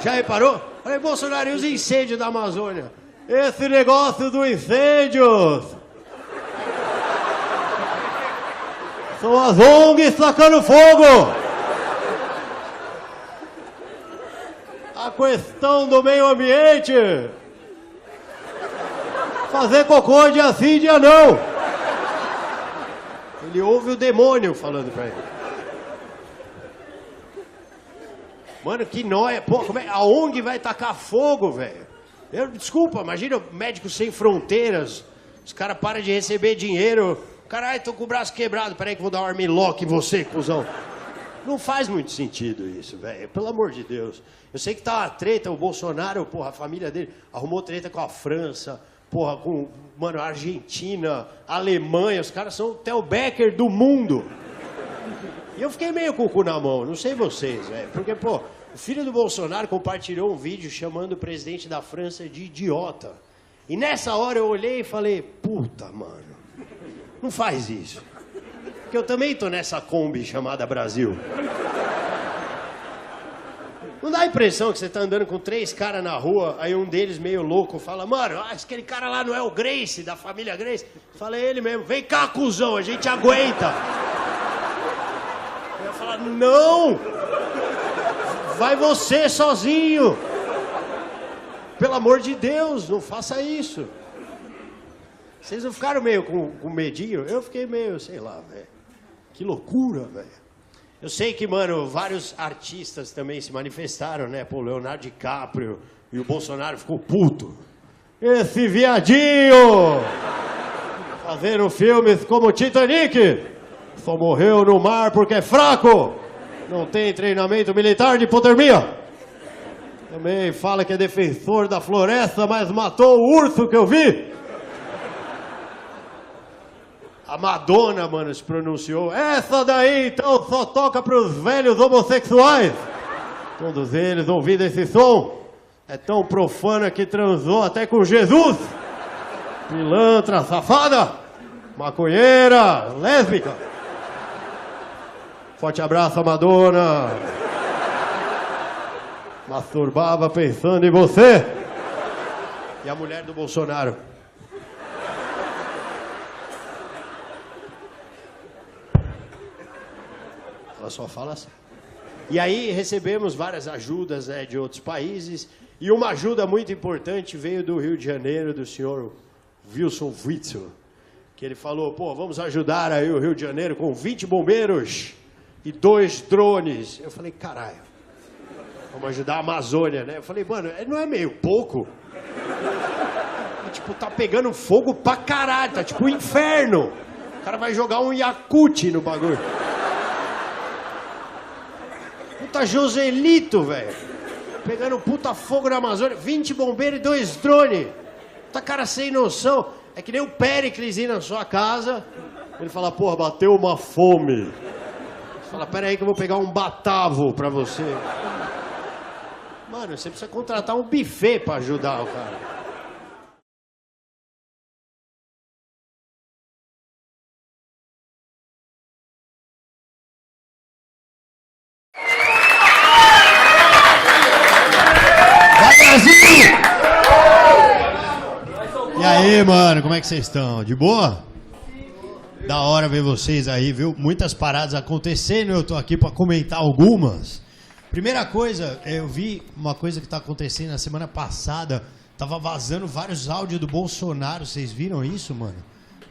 Já reparou? Olha, Bolsonaro, e os incêndios da Amazônia? Esse negócio do incêndio são as ONGs tacando fogo. A questão do meio ambiente. Fazer cocô dia sim, dia não. Ele ouve o demônio falando pra ele. Mano, que nóia. Pô, como é? A ONG vai tacar fogo, velho. Desculpa, imagina Médicos Sem Fronteiras. Os caras param de receber dinheiro. Caralho, tô com o braço quebrado. Peraí que eu vou dar um armlock em você, cuzão. Não faz muito sentido isso, velho. Pelo amor de Deus. Eu sei que tá uma treta. O Bolsonaro, porra, a família dele arrumou treta com a França. Porra, com, mano, a Argentina, a Alemanha. Os caras são o Theo Becker do mundo. E eu fiquei meio com o cu na mão, não sei vocês, velho. Porque, pô, o filho do Bolsonaro compartilhou um vídeo chamando o presidente da França de idiota. E nessa hora eu olhei e falei, puta, mano, não faz isso. Porque eu também tô nessa Kombi chamada Brasil. Não dá a impressão que você tá andando com 3 caras na rua, aí um deles meio louco fala, mano, aquele cara lá não é o Grace, da família Grace? Fala, é ele mesmo, vem cá, cuzão, a gente aguenta. Eu ia falar, não! Vai você sozinho! Pelo amor de Deus, não faça isso! Vocês não ficaram meio com medinho? Eu fiquei meio, sei lá, velho. Que loucura, velho. Eu sei que, mano, vários artistas também se manifestaram, né? Pô, Leonardo DiCaprio e o Bolsonaro ficou puto. Esse viadinho! Fazendo filmes como Titanic! Só morreu no mar porque é fraco! Não tem treinamento militar de hipotermia! Também fala que é defensor da floresta, mas matou o urso que eu vi! A Madonna, mano, se pronunciou. Essa daí, então, só toca pros velhos homossexuais. Todos eles ouvindo esse som. É tão profana que transou até com Jesus. Pilantra, safada. Maconheira, lésbica. Forte abraço, Madonna. Masturbava pensando em você. E a mulher do Bolsonaro. Ela só fala assim. E aí recebemos várias ajudas, né, de outros países. E uma ajuda muito importante veio do Rio de Janeiro, do senhor Wilson Witzel. Que ele falou, pô, vamos ajudar aí o Rio de Janeiro com 20 bombeiros e 2 drones. Eu falei, caralho, vamos ajudar a Amazônia, né? Eu falei, mano, não é meio pouco? Tipo, tá pegando fogo pra caralho, tá tipo um inferno. O cara vai jogar um Yakult no bagulho. Puta Joselito, velho. Pegando puta fogo na Amazônia, 20 bombeiros e 2 drones. Puta cara sem noção. É que nem o Péricles ir na sua casa, ele fala, porra, bateu uma fome. Você fala, pera aí que eu vou pegar um batavo pra você. Mano, você precisa contratar um buffet pra ajudar o cara. Vai, Brasil! E aí, mano, como é que vocês estão? De boa? Da hora ver vocês aí, viu? Muitas paradas acontecendo, eu tô aqui pra comentar algumas. Primeira coisa, eu vi uma coisa que tá acontecendo na semana passada, tava vazando vários áudios do Bolsonaro, vocês viram isso, mano?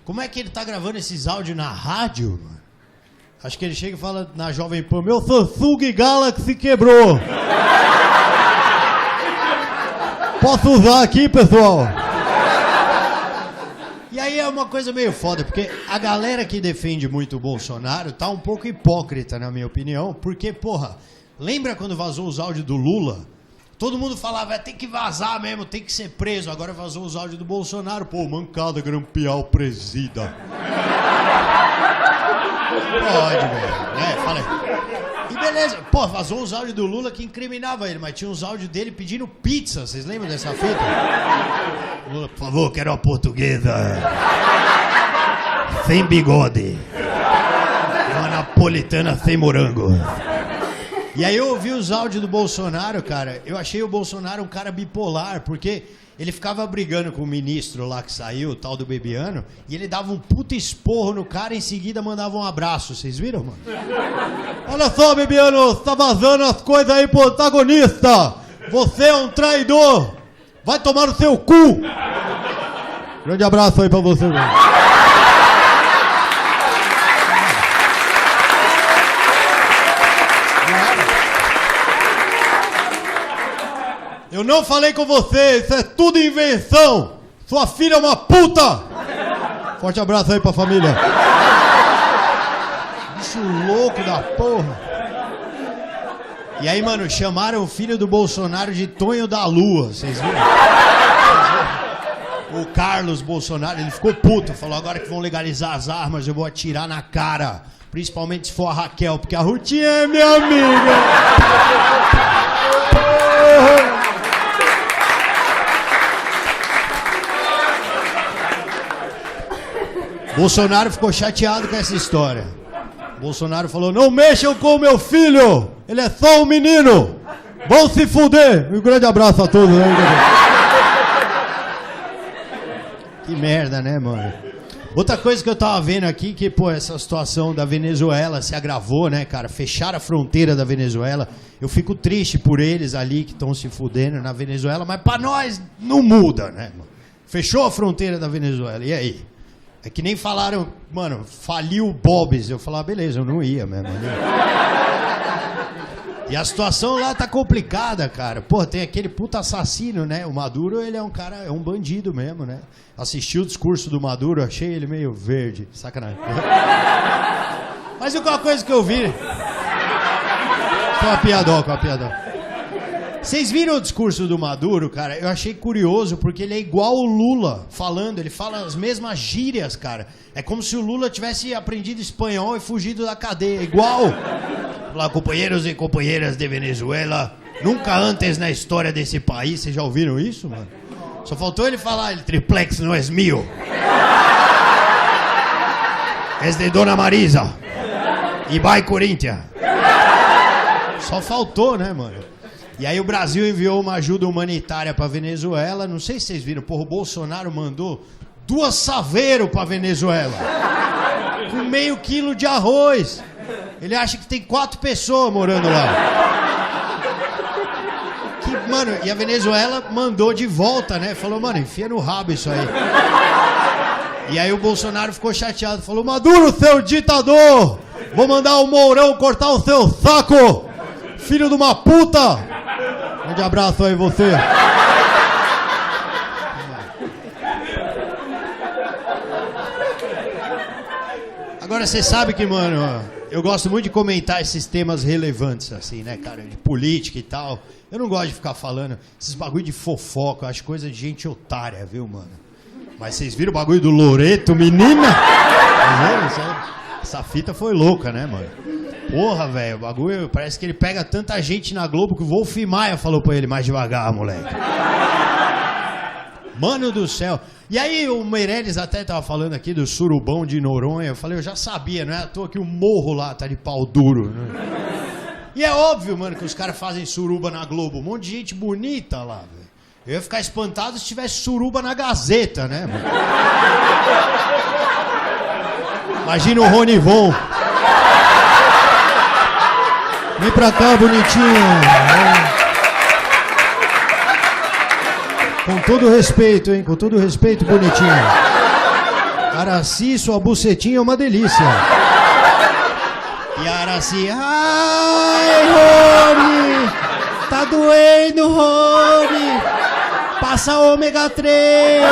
Como é que ele tá gravando esses áudios na rádio, mano? Acho que ele chega e fala na Jovem Pan, meu Samsung Galaxy quebrou. Posso usar aqui, pessoal? E aí é uma coisa meio foda, porque a galera que defende muito o Bolsonaro tá um pouco hipócrita, na minha opinião, porque, porra, lembra quando vazou os áudios do Lula? Todo mundo falava, tem que vazar mesmo, tem que ser preso. Agora vazou os áudios do Bolsonaro, pô, mancada grampear o presida. Pode, velho, né? Fala aí. E beleza, pô, vazou os áudios do Lula que incriminava ele, mas tinha uns áudios dele pedindo pizza, vocês lembram dessa fita? Lula, por favor, quero uma portuguesa sem bigode, uma napolitana sem morango. E aí eu ouvi os áudios do Bolsonaro, cara, eu achei o Bolsonaro um cara bipolar, porque ele ficava brigando com o ministro lá que saiu, o tal do Bebiano, e ele dava um puta esporro no cara e em seguida mandava um abraço, vocês viram, mano? Olha só, Bebiano, você tá vazando as coisas aí pro antagonista, você é um traidor, vai tomar no seu cu. Grande abraço aí pra você, mano. Eu não falei com você, isso é tudo invenção. Sua filha é uma puta. Forte abraço aí pra família. Bicho louco da porra. E aí, mano, chamaram o filho do Bolsonaro de Tonho da Lua, vocês viram? O Carlos Bolsonaro, ele ficou puto, falou, agora que vão legalizar as armas, eu vou atirar na cara. Principalmente se for a Raquel, porque a Rutinha é minha amiga. Bolsonaro ficou chateado com essa história. Bolsonaro falou, não mexam com o meu filho, ele é só um menino, vão se fuder. Um grande abraço a todos. Que merda, né, mano? Outra coisa que eu tava vendo aqui, que, pô, essa situação da Venezuela se agravou, né, cara? Fecharam a fronteira da Venezuela. Eu fico triste por eles ali que estão se fudendo na Venezuela, mas pra nós não muda, né, mano? Fechou a fronteira da Venezuela, e aí? É que nem falaram, mano, faliu o Bob's. Eu falava, beleza, eu não ia mesmo. Né? E a situação lá tá complicada, cara. Pô, tem aquele puta assassino, né? O Maduro, ele é um cara, é um bandido mesmo, né? Assisti o discurso do Maduro, achei ele meio verde. Sacanagem. Mas uma coisa que eu vi... Com a piadoca. Vocês viram o discurso do Maduro, cara? Eu achei curioso, porque ele é igual o Lula falando, ele fala as mesmas gírias, cara. É como se o Lula tivesse aprendido espanhol e fugido da cadeia, igual. Olá, companheiros e companheiras de Venezuela, nunca antes na história desse país, vocês já ouviram isso, mano? Só faltou ele falar, el triplex não é meu. É de Dona Marisa. E vai, Corinthians. Só faltou, né, mano? E aí o Brasil enviou uma ajuda humanitária pra Venezuela. Não sei se vocês viram, porra, o Bolsonaro mandou 2 saveiros pra Venezuela. Com meio quilo de arroz. Ele acha que tem 4 pessoas morando lá. Mano, e a Venezuela mandou de volta, né? Falou, mano, enfia no rabo isso aí. E aí o Bolsonaro ficou chateado. Falou, Maduro, seu ditador! Vou mandar o Mourão cortar o seu saco! Filho de uma puta! Grande abraço aí, você. Agora, você sabe que, mano, eu gosto muito de comentar esses temas relevantes, assim, né, cara? De política e tal. Eu não gosto de ficar falando esses bagulho de fofoca. Eu acho coisa de gente otária, viu, mano? Mas vocês viram o bagulho do Loreto, menina? Essa fita foi louca, né, mano? Porra, velho, o bagulho, parece que ele pega tanta gente na Globo que o Wolf Maia falou pra ele, mais devagar, moleque. Mano do céu. E aí o Meirelles até tava falando aqui do surubão de Noronha. Eu falei, eu já sabia, não é à toa que o morro lá tá de pau duro, né? E é óbvio, mano, que os caras fazem suruba na Globo. Um monte de gente bonita lá, velho. Eu ia ficar espantado se tivesse suruba na Gazeta, né, mano? Imagina o Ronivon. Vem pra cá, bonitinho. Com todo respeito, hein? Com todo respeito, bonitinho. Araci, sua bucetinha é uma delícia. E a Araci... Ai, Rony! Tá doendo, Rony! Passa ômega 3!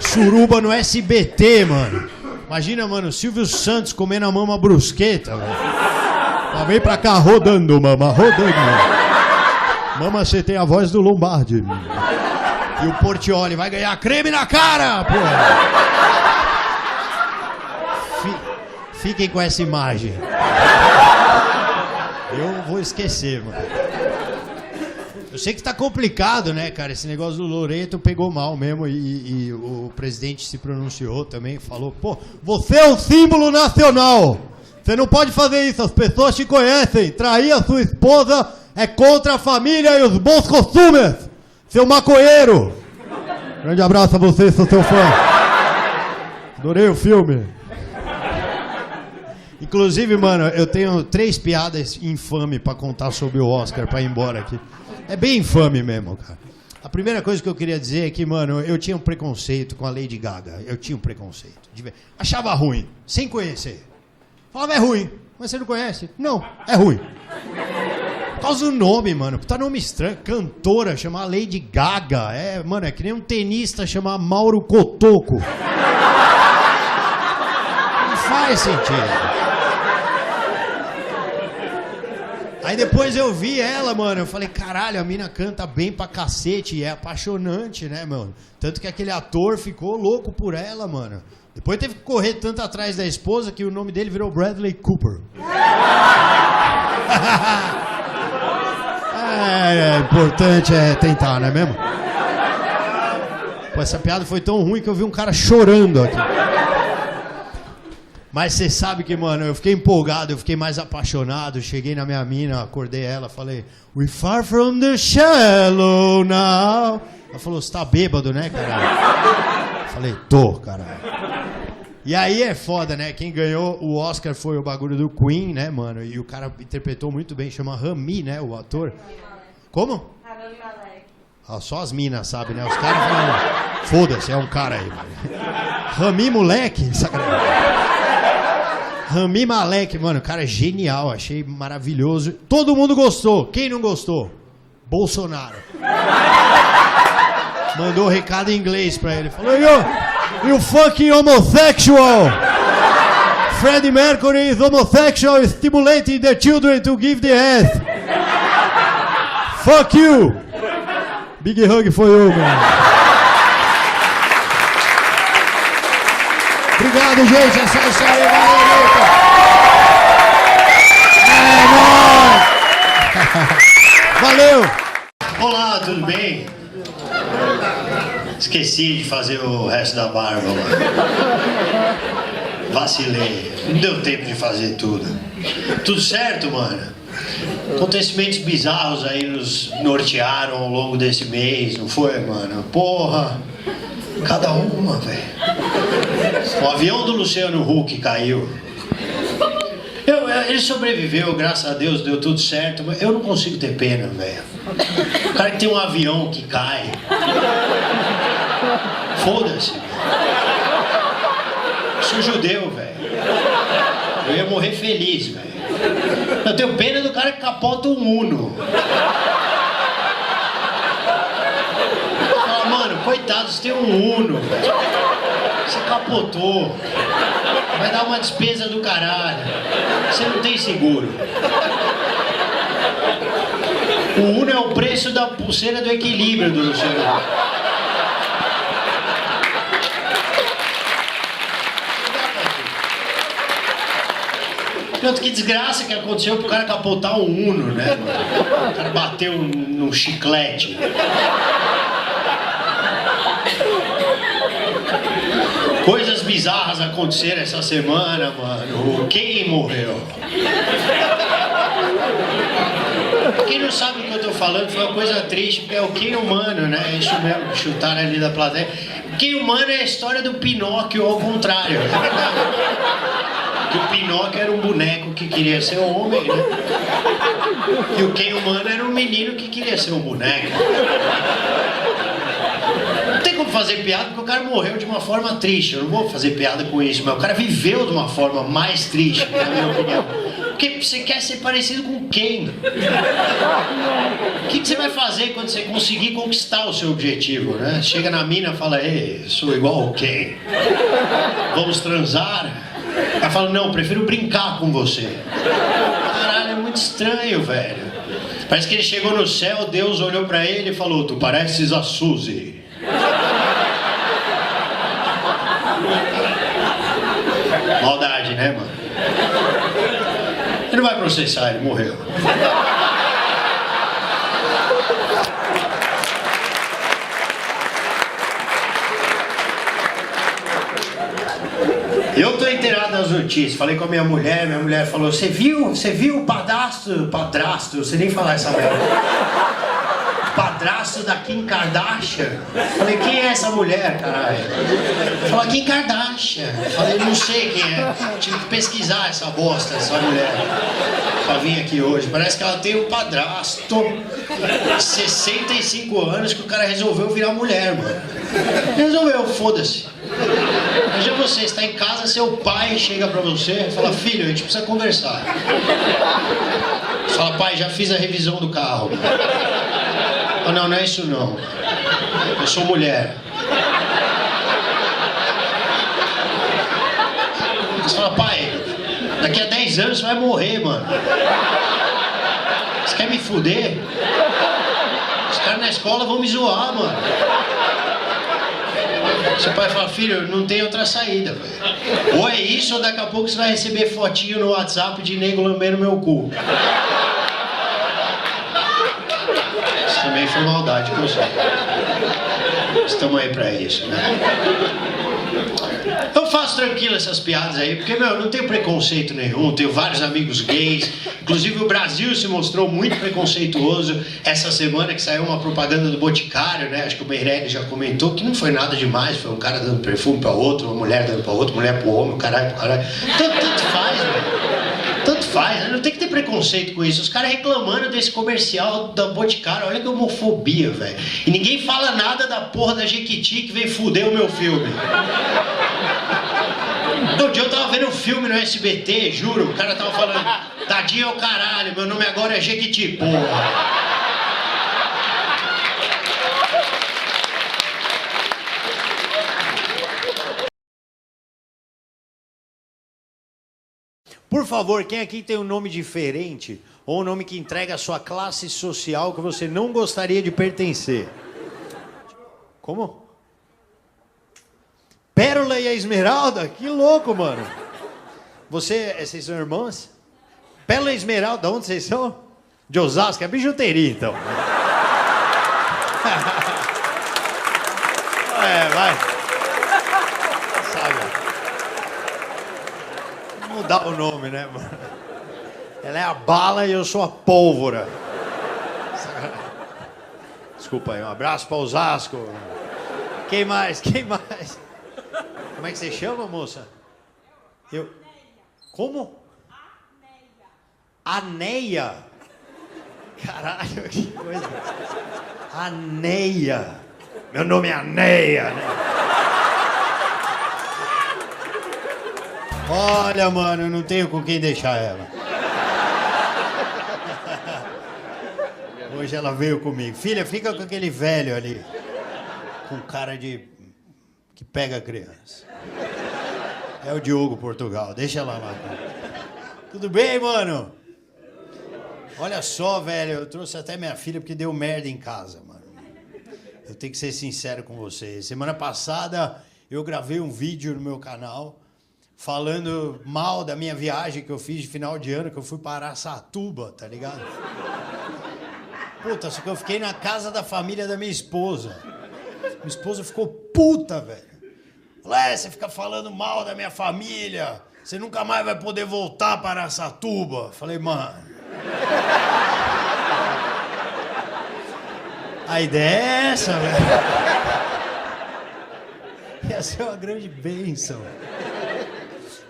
Suruba no SBT, mano. Imagina, mano, Silvio Santos comendo a mama brusqueta, velho. Vem pra cá rodando, mama, rodando. Mama, você tem a voz do Lombardi. E o Portiolli vai ganhar creme na cara, porra. Fiquem com essa imagem. Eu vou esquecer, mano. Eu sei que tá complicado, né, cara? Esse negócio do Loreto pegou mal mesmo e o presidente se pronunciou também, falou, pô, você é um símbolo nacional. Você não pode fazer isso, as pessoas te conhecem. Trair a sua esposa é contra a família e os bons costumes. Seu maconheiro. Grande abraço a você, sou seu fã. Adorei o filme. Inclusive, mano, eu tenho 3 piadas infames pra contar sobre o Oscar pra ir embora aqui. É bem infame mesmo, cara. A primeira coisa que eu queria dizer é que, mano, eu tinha um preconceito com a Lady Gaga. Eu tinha um preconceito. Achava ruim, sem conhecer. Falava, é ruim. Mas você não conhece? Não, é ruim. Por causa do nome, mano. Puta nome estranho. Cantora, chamar Lady Gaga. É, mano, é que nem um tenista chamar Mauro Cotoco. Não faz sentido. Aí depois eu vi ela, mano, eu falei, caralho, a mina canta bem pra cacete e é apaixonante, né, mano? Tanto que aquele ator ficou louco por ela, mano. Depois teve que correr tanto atrás da esposa que o nome dele virou Bradley Cooper. Importante é tentar, não é mesmo? Pô, essa piada foi tão ruim que eu vi um cara chorando aqui. Mas você sabe que, mano, eu fiquei empolgado, eu fiquei mais apaixonado. Cheguei na minha mina, acordei ela, falei, we far from the shallow now. Ela falou, você tá bêbado, né, caralho? Falei, tô, caralho. E aí é foda, né? Quem ganhou o Oscar foi o bagulho do Queen, né, mano? E o cara interpretou muito bem, chama Rami, né, o ator. Como? Rami Malek. Ah, só as minas, sabe, né? Os caras falam, foda-se, é um cara aí, mano. Rami Moleque, sacanagem. Rami Malek, mano, o cara é genial, achei maravilhoso. Todo mundo gostou. Quem não gostou? Bolsonaro. Mandou recado em inglês pra ele. Falou, you fucking homosexual. Freddie Mercury is homosexual, stimulating the children to give the ass. Fuck you. Big hug for you, man. Obrigado, gente. É só isso aí. Valeu, Valeu. Olá, tudo bem? Esqueci de fazer o resto da barba lá. Vacilei. Não deu tempo de fazer tudo. Tudo certo, mano? Acontecimentos bizarros aí nos nortearam ao longo desse mês, não foi, mano? Porra! Cada uma, velho. O avião do Luciano Huck caiu. Ele sobreviveu, graças a Deus, deu tudo certo, mas eu não consigo ter pena, velho. O cara que tem um avião que cai. Foda-se. Sou judeu, velho. Eu ia morrer feliz, velho. Eu tenho pena do cara que capota um Uno. Fala, mano, coitado, você tem um Uno, velho. Você capotou. Vai dar uma despesa do caralho. Você não tem seguro. O Uno é o preço da pulseira do equilíbrio do Luciano. Tanto que desgraça que aconteceu pro cara capotar um Uno, né, mano? O cara bateu num chiclete. Coisas bizarras aconteceram essa semana, mano. Quem morreu? Quem não sabe o que eu tô falando foi uma coisa triste, porque é o quem humano, né? Isso mesmo, chutaram ali da plateia. Quem humano é a história do Pinóquio ao contrário. É verdade. Que o Pinóquio era um boneco que queria ser homem, né? E o quem humano era um menino que queria ser um boneco. Não tem como fazer piada porque o cara morreu de uma forma triste. Eu não vou fazer piada com isso, mas o cara viveu de uma forma mais triste, na minha opinião. Porque você quer ser parecido com quem? O que você vai fazer quando você conseguir conquistar o seu objetivo, né? Chega na mina e fala, ei, sou igual ao quem? Vamos transar? Ela fala, não, prefiro brincar com você. Caralho, é muito estranho, velho. Parece que ele chegou no céu, Deus olhou pra ele e falou, tu pareces a Suzy. Maldade, né, mano? Ele não vai processar, ele morreu. Eu tô inteirado das notícias, falei com a minha mulher falou, você viu o padrasto, eu sei nem falar essa merda. Padrasto da Kim Kardashian? Falei, quem é essa mulher, caralho? Falou, Kim Kardashian. Falei, não sei quem é. Tive que pesquisar essa bosta, essa mulher. Pra vir aqui hoje. Parece que ela tem um padrasto. 65 anos que o cara resolveu virar mulher, mano. Resolveu, foda-se. Veja você, está em casa, seu pai chega pra você e fala, filho, a gente precisa conversar. Você fala, pai, já fiz a revisão do carro. Oh, não, não é isso não. Eu sou mulher. Você fala, pai, daqui a 10 anos você vai morrer, mano. Você quer me fuder? Os caras na escola vão me zoar, mano. Seu pai fala, filho, não tem outra saída, velho. Ou é isso, ou daqui a pouco você vai receber fotinho no WhatsApp de nego lambendo meu cu. Isso também foi maldade com você. Estamos aí pra isso, né? Eu faço tranquilo essas piadas aí, porque, meu, eu não tenho preconceito nenhum, tenho vários amigos gays, inclusive o Brasil se mostrou muito preconceituoso essa semana que saiu uma propaganda do Boticário, né? Acho que o Meirelles já comentou que não foi nada demais, foi um cara dando perfume pra outro, uma mulher dando pra outro, mulher pro homem, caralho pro caralho. Tanto faz, velho. Tanto faz, né? Não tem que ter preconceito com isso. Os caras reclamando desse comercial da Boticário, olha que homofobia, velho. E ninguém fala nada da porra da Jequiti que veio fuder o meu filme. Um dia eu tava vendo um filme no SBT, juro, o cara tava falando, tadinho é o caralho, meu nome agora é Jequiti, porra. Por favor, quem aqui tem um nome diferente ou um nome que entrega a sua classe social que você não gostaria de pertencer? Como? Pérola e a Esmeralda? Que louco, mano. Vocês são irmãs? Pérola e Esmeralda, de onde vocês são? De Osasco, é bijuteria, então. Vai. Sabe. mudar o nome, né, mano? Ela é a bala e eu sou a pólvora. Desculpa aí, um abraço pra Osasco. Quem mais? Como é que você chama, moça? Eu... Como? Aneia. Caralho, que coisa. Aneia. Meu nome é Aneia, né? Olha, mano, eu não tenho com quem deixar ela. Hoje ela veio comigo. Filha, fica com aquele velho ali. Com cara de... que pega a criança. É o Diogo Portugal, deixa ela lá. Tudo bem, mano? Olha só, velho, eu trouxe até minha filha porque deu merda em casa, mano. Eu tenho que ser sincero com você. Semana passada eu gravei um vídeo no meu canal falando mal da minha viagem que eu fiz de final de ano, que eu fui para Araçatuba, tá ligado? Puta, só que eu fiquei na casa da família da minha esposa. Minha esposa ficou puta, velho. Falou, você fica falando mal da minha família, você nunca mais vai poder voltar para Araçatuba. Falei, mano... A ideia é essa, velho. Ia ser uma grande bênção.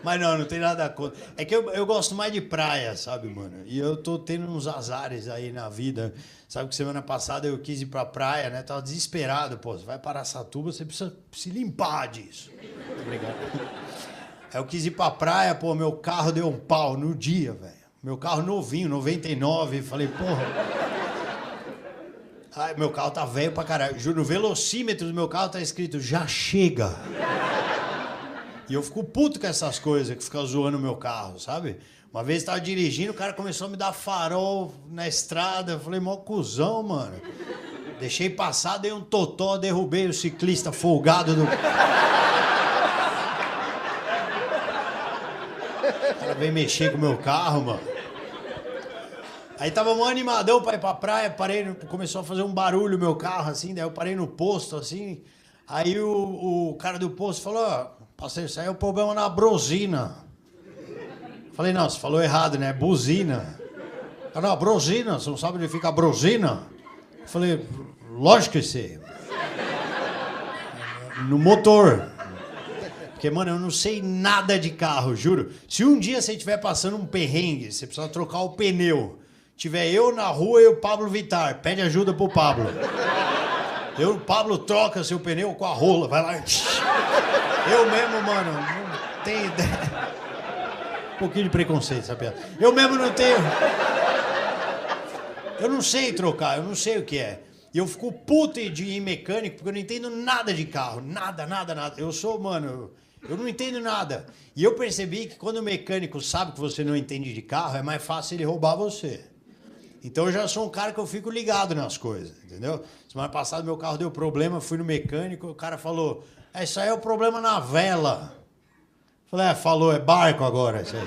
Mas não tem nada contra. É que eu gosto mais de praia, sabe, mano? E eu tô tendo uns azares aí na vida. Sabe que semana passada eu quis ir pra praia, né? Tava desesperado, pô. Você vai para Araçatuba, você precisa se limpar disso. Obrigado. Aí eu quis ir pra praia, pô, meu carro deu um pau no dia, velho. Meu carro novinho, 99. Falei, porra... Ai, meu carro tá velho pra caralho. Juro, no velocímetro do meu carro tá escrito, já chega. E eu fico puto com essas coisas que ficam zoando o meu carro, sabe? Uma vez eu tava dirigindo, o cara começou a me dar farol na estrada. Eu falei, mó cuzão, mano. Deixei passar, dei um totó, derrubei o ciclista folgado do... O cara veio mexer com o meu carro, mano. Aí tava mó animadão pra ir pra praia, começou a fazer um barulho o meu carro, assim, daí eu parei no posto, assim. Aí o cara do posto falou, parceiro, isso aí é o problema na brosina. Falei, não, você falou errado, né? Buzina. Não, brosina, você não sabe onde fica a brosina? Falei, lógico que sei. No motor. Porque, mano, eu não sei nada de carro, juro. Se um dia você estiver passando um perrengue, você precisa trocar o pneu, tiver eu na rua e o Pablo Vittar, pede ajuda pro Pablo. O Pablo troca seu pneu com a rola, vai lá. Eu mesmo, mano, não tenho ideia. Um pouquinho de preconceito, sabe? Eu mesmo não tenho... Eu não sei trocar, eu não sei o que é. E eu fico puto de ir mecânico porque eu não entendo nada de carro. Nada. Eu sou, mano, eu não entendo nada. E eu percebi que quando o mecânico sabe que você não entende de carro, é mais fácil ele roubar você. Então eu já sou um cara que eu fico ligado nas coisas, entendeu? Semana passada meu carro deu problema, fui no mecânico, o cara falou, isso aí é o problema na vela. Falei, falou, é barco agora, isso aí.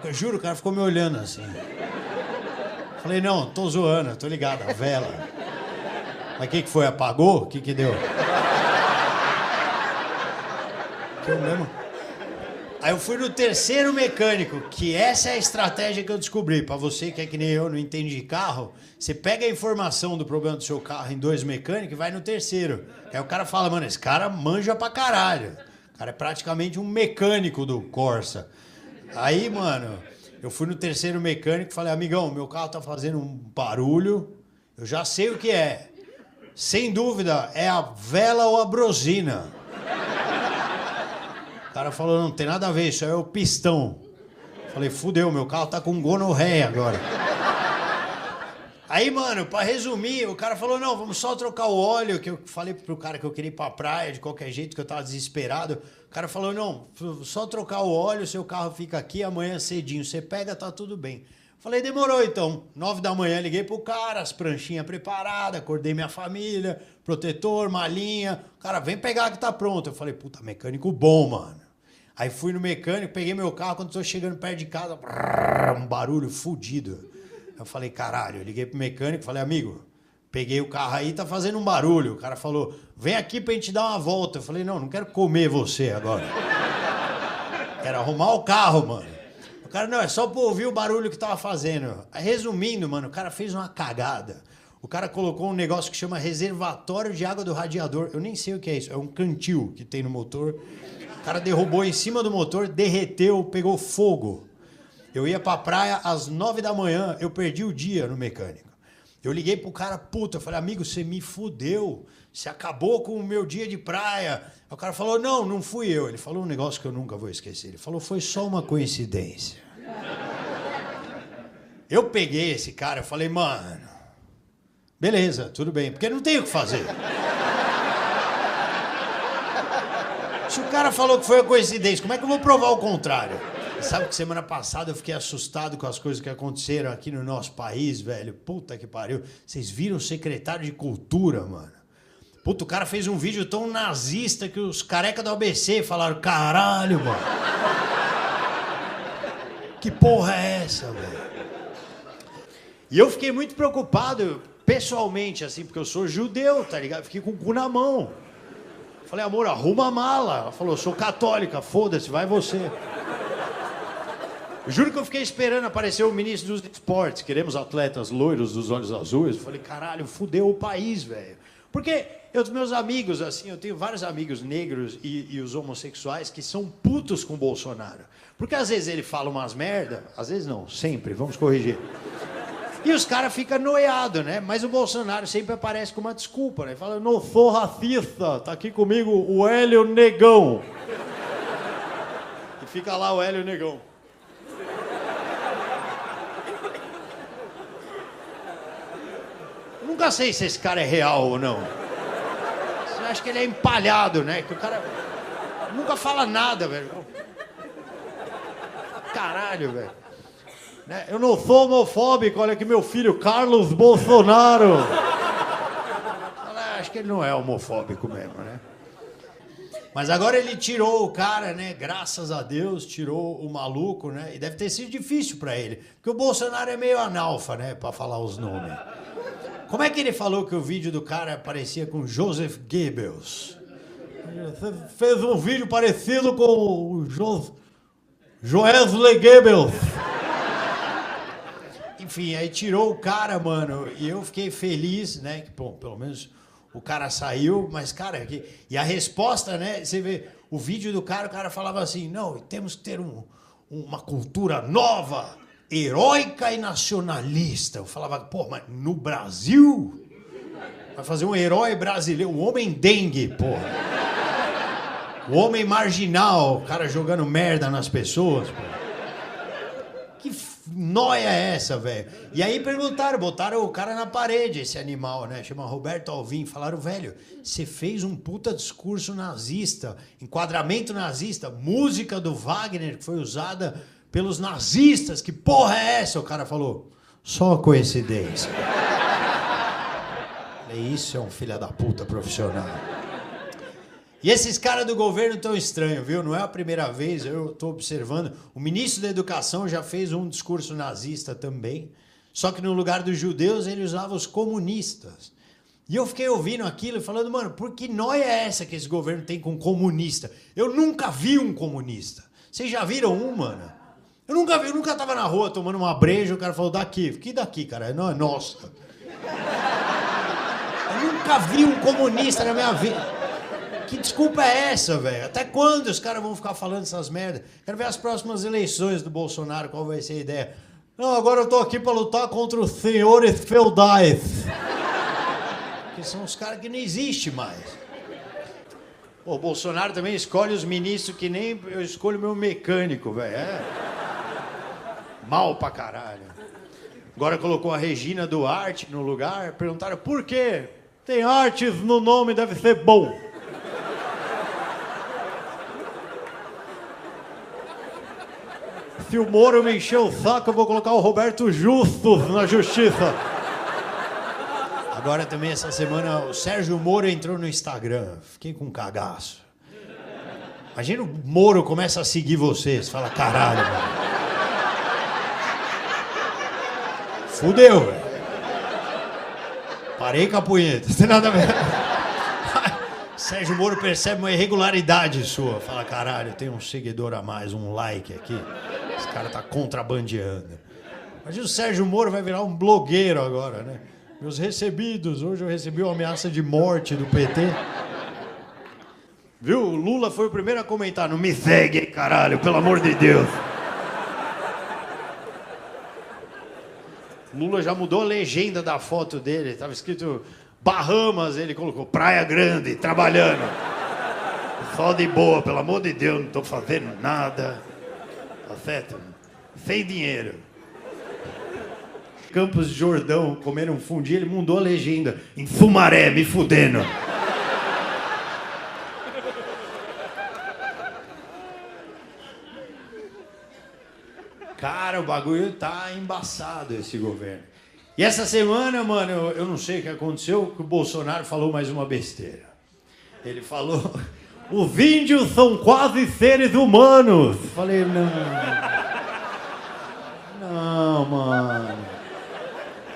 Eu juro, o cara ficou me olhando assim. Falei, não, tô zoando, tô ligado, a vela. Mas o que foi, apagou? O que deu? Que eu mesmo... Aí eu fui no terceiro mecânico, que essa é a estratégia que eu descobri. Pra você que é que nem eu, não entende de carro, você pega a informação do problema do seu carro em 2 mecânicos e vai no terceiro. Aí o cara fala, mano, esse cara manja pra caralho. O cara é praticamente um mecânico do Corsa. Aí, mano, eu fui no terceiro mecânico e falei, amigão, meu carro tá fazendo um barulho, eu já sei o que é. Sem dúvida, é a vela ou a brosina. O cara falou, não tem nada a ver, isso aí é o pistão. Falei, fudeu, meu carro tá com gonorreia agora. Aí, mano, pra resumir, o cara falou, não, vamos só trocar o óleo, que eu falei pro cara que eu queria ir pra praia de qualquer jeito, que eu tava desesperado. O cara falou, não, só trocar o óleo, seu carro fica aqui, amanhã cedinho você pega, tá tudo bem. Falei, demorou então. 9 da manhã liguei pro cara, as pranchinhas preparadas, acordei minha família, protetor, malinha. O cara, vem pegar que tá pronto. Eu falei, puta, mecânico bom, mano. Aí fui no mecânico, peguei meu carro, quando tô chegando perto de casa, um barulho fudido. Eu falei, caralho, eu liguei pro mecânico, falei, amigo, peguei o carro aí, tá fazendo um barulho. O cara falou, vem aqui pra gente dar uma volta. Eu falei, não quero comer você agora. Era arrumar o carro, mano. O cara, não, é só pra ouvir o barulho que tava fazendo. Resumindo, mano, o cara fez uma cagada. O cara colocou um negócio que chama reservatório de água do radiador. Eu nem sei o que é isso. É um cantil que tem no motor. O cara derrubou em cima do motor, derreteu, pegou fogo. Eu ia pra praia às 9 da manhã, eu perdi o dia no mecânico. Eu liguei pro cara, puta, eu falei, amigo, você me fudeu. Você acabou com o meu dia de praia. O cara falou, não fui eu. Ele falou um negócio que eu nunca vou esquecer. Ele falou, foi só uma coincidência. Eu peguei esse cara, eu falei, mano, beleza, tudo bem, porque não tem o que fazer. Se o cara falou que foi uma coincidência, como é que eu vou provar o contrário? Sabe que semana passada eu fiquei assustado com as coisas que aconteceram aqui no nosso país, velho? Puta que pariu. Vocês viram o secretário de Cultura, mano? Puta, o cara fez um vídeo tão nazista que os careca do ABC falaram, caralho, mano. Que porra é essa, velho? E eu fiquei muito preocupado, pessoalmente, assim, porque eu sou judeu, tá ligado? Fiquei com o cu na mão. Falei, amor, arruma a mala. Ela falou, sou católica, foda-se, vai você. Eu juro que eu fiquei esperando aparecer o ministro dos esportes. Queremos atletas loiros dos olhos azuis. Eu falei, caralho, fudeu o país, velho. Porque os meus amigos, assim, eu tenho vários amigos negros e os homossexuais que são putos com o Bolsonaro. Porque às vezes ele fala umas merda, às vezes não, sempre, vamos corrigir. E os caras ficam noiados, né? Mas o Bolsonaro sempre aparece com uma desculpa, né? Fala, não sou racista, tá aqui comigo o Hélio Negão. E fica lá o Hélio Negão. Nunca sei se esse cara é real ou não. Você acha que ele é empalhado, né? Que o cara nunca fala nada, velho. Caralho, velho. Né? Eu não sou homofóbico, olha aqui meu filho, Carlos Bolsonaro. Acho que ele não é homofóbico mesmo, né? Mas agora ele tirou o cara, né? Graças a Deus, tirou o maluco, né? E deve ter sido difícil pra ele. Porque o Bolsonaro é meio analfa, né? Pra falar os nomes. Como é que ele falou que o vídeo do cara parecia com Joseph Goebbels? Você fez um vídeo parecido com o Joesley Goebbels. Enfim, aí tirou o cara, mano, e eu fiquei feliz, né? Que, bom, pelo menos o cara saiu, mas, cara, e a resposta, né? Você vê, o vídeo do cara, o cara falava assim, não, temos que ter uma cultura nova, heróica e nacionalista. Eu falava, pô, mas no Brasil? Vai fazer um herói brasileiro, o homem dengue, porra. O homem marginal, o cara jogando merda nas pessoas, porra. Que nóia é essa, velho? E aí perguntaram, botaram o cara na parede, esse animal, né? Chama Roberto Alvim. Falaram, velho, você fez um puta discurso nazista, enquadramento nazista, música do Wagner que foi usada pelos nazistas. Que porra é essa? O cara falou, só coincidência. E isso é um filho da puta profissional. E esses caras do governo tão estranhos, viu? Não é a primeira vez, eu estou observando. O ministro da Educação já fez um discurso nazista também, só que no lugar dos judeus ele usava os comunistas. E eu fiquei ouvindo aquilo e falando, mano, por que nóia é essa que esse governo tem com comunista? Eu nunca vi um comunista. Vocês já viram um, mano? Eu nunca tava na rua tomando uma breja, o cara falou, daqui. Que daqui, cara? Não, é nossa. Eu nunca vi um comunista na minha vida. Que desculpa é essa, velho? Até quando os caras vão ficar falando essas merdas? Quero ver as próximas eleições do Bolsonaro, qual vai ser a ideia. Não, agora eu tô aqui pra lutar contra os senhores feudais. Que são os caras que não existem mais. O Bolsonaro também escolhe os ministros que nem eu escolho meu mecânico, velho. É mal pra caralho. Agora colocou a Regina Duarte no lugar, perguntaram por quê? Tem artes no nome, deve ser bom. Se o Moro me encher o saco, eu vou colocar o Roberto Justus na justiça. Agora também, essa semana, o Sérgio Moro entrou no Instagram. Fiquei com um cagaço. Imagina o Moro começa a seguir vocês. Fala, caralho, mano. Fudeu, velho. Parei com a punheta. Não tem nada a ver. Sérgio Moro percebe uma irregularidade sua. Fala, caralho, tem um seguidor a mais, um like aqui. Esse cara tá contrabandeando. Imagina o Sérgio Moro vai virar um blogueiro agora, né? Meus recebidos, hoje eu recebi uma ameaça de morte do PT. Viu? O Lula foi o primeiro a comentar. Não me segue, caralho, pelo amor de Deus. Lula já mudou a legenda da foto dele. Tava escrito Bahamas, ele colocou Praia Grande, trabalhando. Só de boa, pelo amor de Deus, não tô fazendo nada. Tá certo? Sem dinheiro. Campos de Jordão, comendo um fundi, ele mudou a legenda. Em Sumaré, me fudendo. Cara, o bagulho tá embaçado, esse governo. E essa semana, mano, eu não sei o que aconteceu, que o Bolsonaro falou mais uma besteira. Ele falou, os índios são quase seres humanos. Falei, não, mano.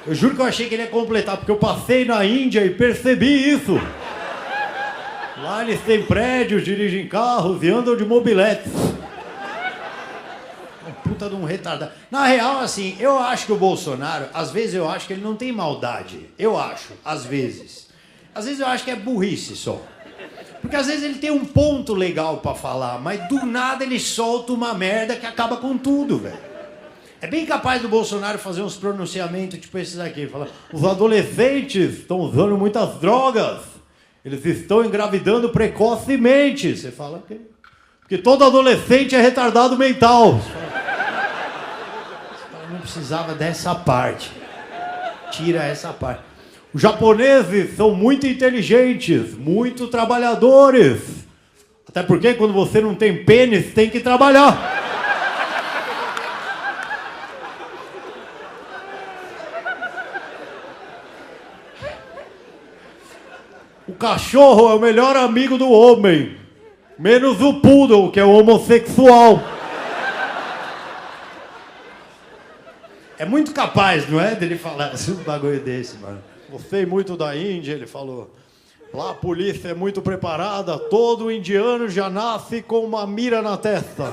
Eu juro que eu achei que ele ia completar, porque eu passei na Índia e percebi isso. Lá eles têm prédios, dirigem carros e andam de mobiletes. Puta de um retardado. Na real, assim, eu acho que o Bolsonaro, às vezes eu acho que ele não tem maldade. Eu acho, às vezes. Às vezes eu acho que é burrice só. Porque às vezes ele tem um ponto legal pra falar, mas do nada ele solta uma merda que acaba com tudo, velho. É bem capaz do Bolsonaro fazer uns pronunciamentos tipo esses aqui. Falar, os adolescentes estão usando muitas drogas. Eles estão engravidando precocemente. Você fala, quê? Porque todo adolescente é retardado mental. Você fala, não precisava dessa parte. Tira essa parte. Os japoneses são muito inteligentes, muito trabalhadores. Até porque quando você não tem pênis, tem que trabalhar. O cachorro é o melhor amigo do homem, menos o poodle, que é o homossexual. É muito capaz, não é, dele falar um bagulho desse, mano. Gostei muito da Índia, ele falou. Lá a polícia é muito preparada, todo indiano já nasce com uma mira na testa.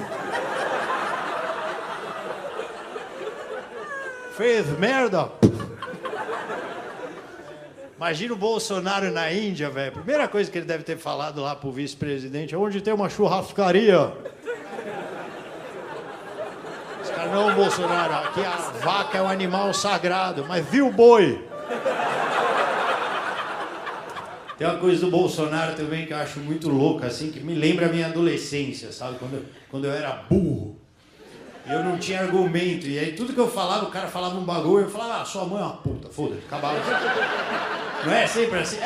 Fez merda? Imagina o Bolsonaro na Índia, velho. Primeira coisa que ele deve ter falado lá pro vice-presidente é onde tem uma churrascaria. Os caras, não, Bolsonaro, aqui a vaca é um animal sagrado, mas viu o boi? Tem uma coisa do Bolsonaro também que eu acho muito louca, assim, que me lembra a minha adolescência, sabe? Quando eu era burro. E eu não tinha argumento. E aí tudo que eu falava, o cara falava um bagulho, eu falava, ah, sua mãe é uma puta, foda-se, acabava assim. Não é sempre assim,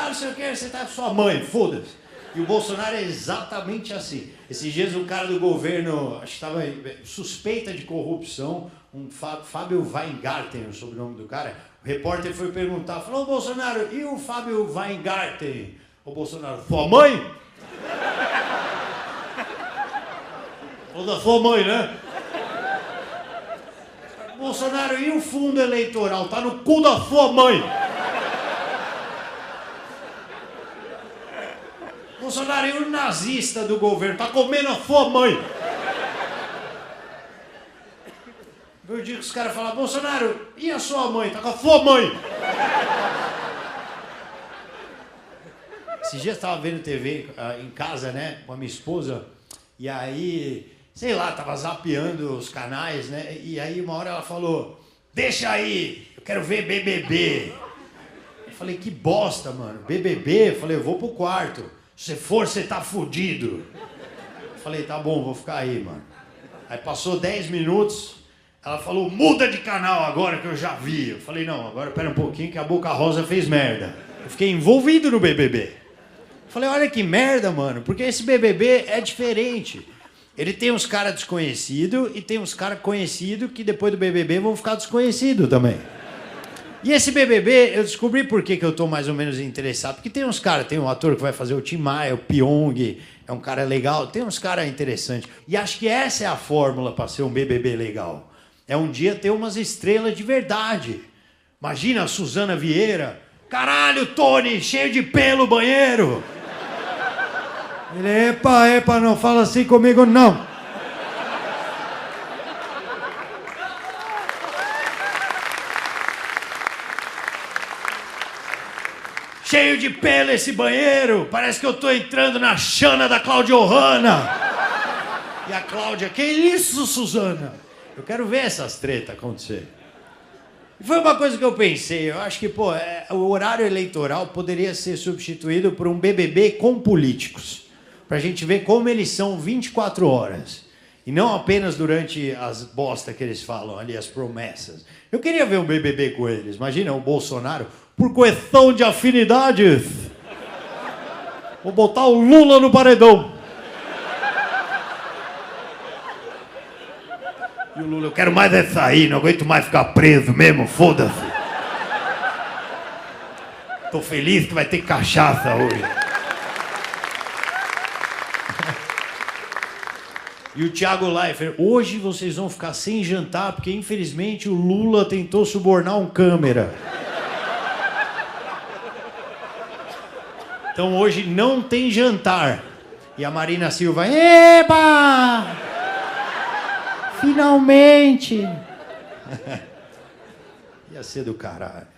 não sei o que, você tá com sua mãe, foda-se. E o Bolsonaro é exatamente assim. Esses dias um cara do governo, acho que estava suspeita de corrupção, um Fábio Weingarten, o sobrenome do cara. O repórter foi perguntar, falou, ô Bolsonaro, e o Fábio Weingarten? O Bolsonaro, sua mãe? Falou da sua mãe, né? Bolsonaro, e o fundo eleitoral? Tá no cu da sua mãe. Bolsonaro, e o nazista do governo? Tá comendo a sua mãe. Eu digo que os caras falam, Bolsonaro, e a sua mãe? Tá com a sua mãe. Esses dias eu tava vendo TV em casa, né, com a minha esposa, e aí, sei lá, tava zapeando os canais, né, e aí uma hora ela falou, deixa aí, eu quero ver BBB. Eu falei, que bosta, mano, BBB? Eu falei, eu vou pro quarto. Se for, você tá fudido. Eu falei, tá bom, vou ficar aí, mano. Aí passou 10 minutos, ela falou, muda de canal agora que eu já vi. Eu falei, não, agora pera um pouquinho que a Boca Rosa fez merda. Eu fiquei envolvido no BBB. Eu falei, olha que merda, mano, porque esse BBB é diferente. Ele tem uns caras desconhecidos e tem uns caras conhecidos que depois do BBB vão ficar desconhecidos também. E esse BBB, eu descobri por que eu tô mais ou menos interessado. Porque tem uns caras, tem um ator que vai fazer o Tim Maia, o Pyong, é um cara legal, tem uns caras interessantes. E acho que essa é a fórmula para ser um BBB legal. É um dia ter umas estrelas de verdade. Imagina a Suzana Vieira. Caralho, Tony, cheio de pelo o banheiro. Ele, epa, não fala assim comigo, não. Cheio de pele esse banheiro. Parece que eu tô entrando na chana da Cláudia Ohana. E a Cláudia, que isso, Suzana? Eu quero ver essas tretas acontecer. E foi uma coisa que eu pensei. Eu acho que, o horário eleitoral poderia ser substituído por um BBB com políticos. Pra gente ver como eles são 24 horas. E não apenas durante as bosta que eles falam ali, as promessas. Eu queria ver um BBB com eles. Imagina o Bolsonaro, por questão de afinidades. Vou botar o Lula no paredão. E o Lula, eu quero mais é sair, não aguento mais ficar preso mesmo, foda-se. Tô feliz que vai ter cachaça hoje. E o Thiago Leifert, hoje vocês vão ficar sem jantar, porque infelizmente o Lula tentou subornar um câmera. Então hoje não tem jantar. E a Marina Silva, eba! Finalmente! Ia ser do caralho.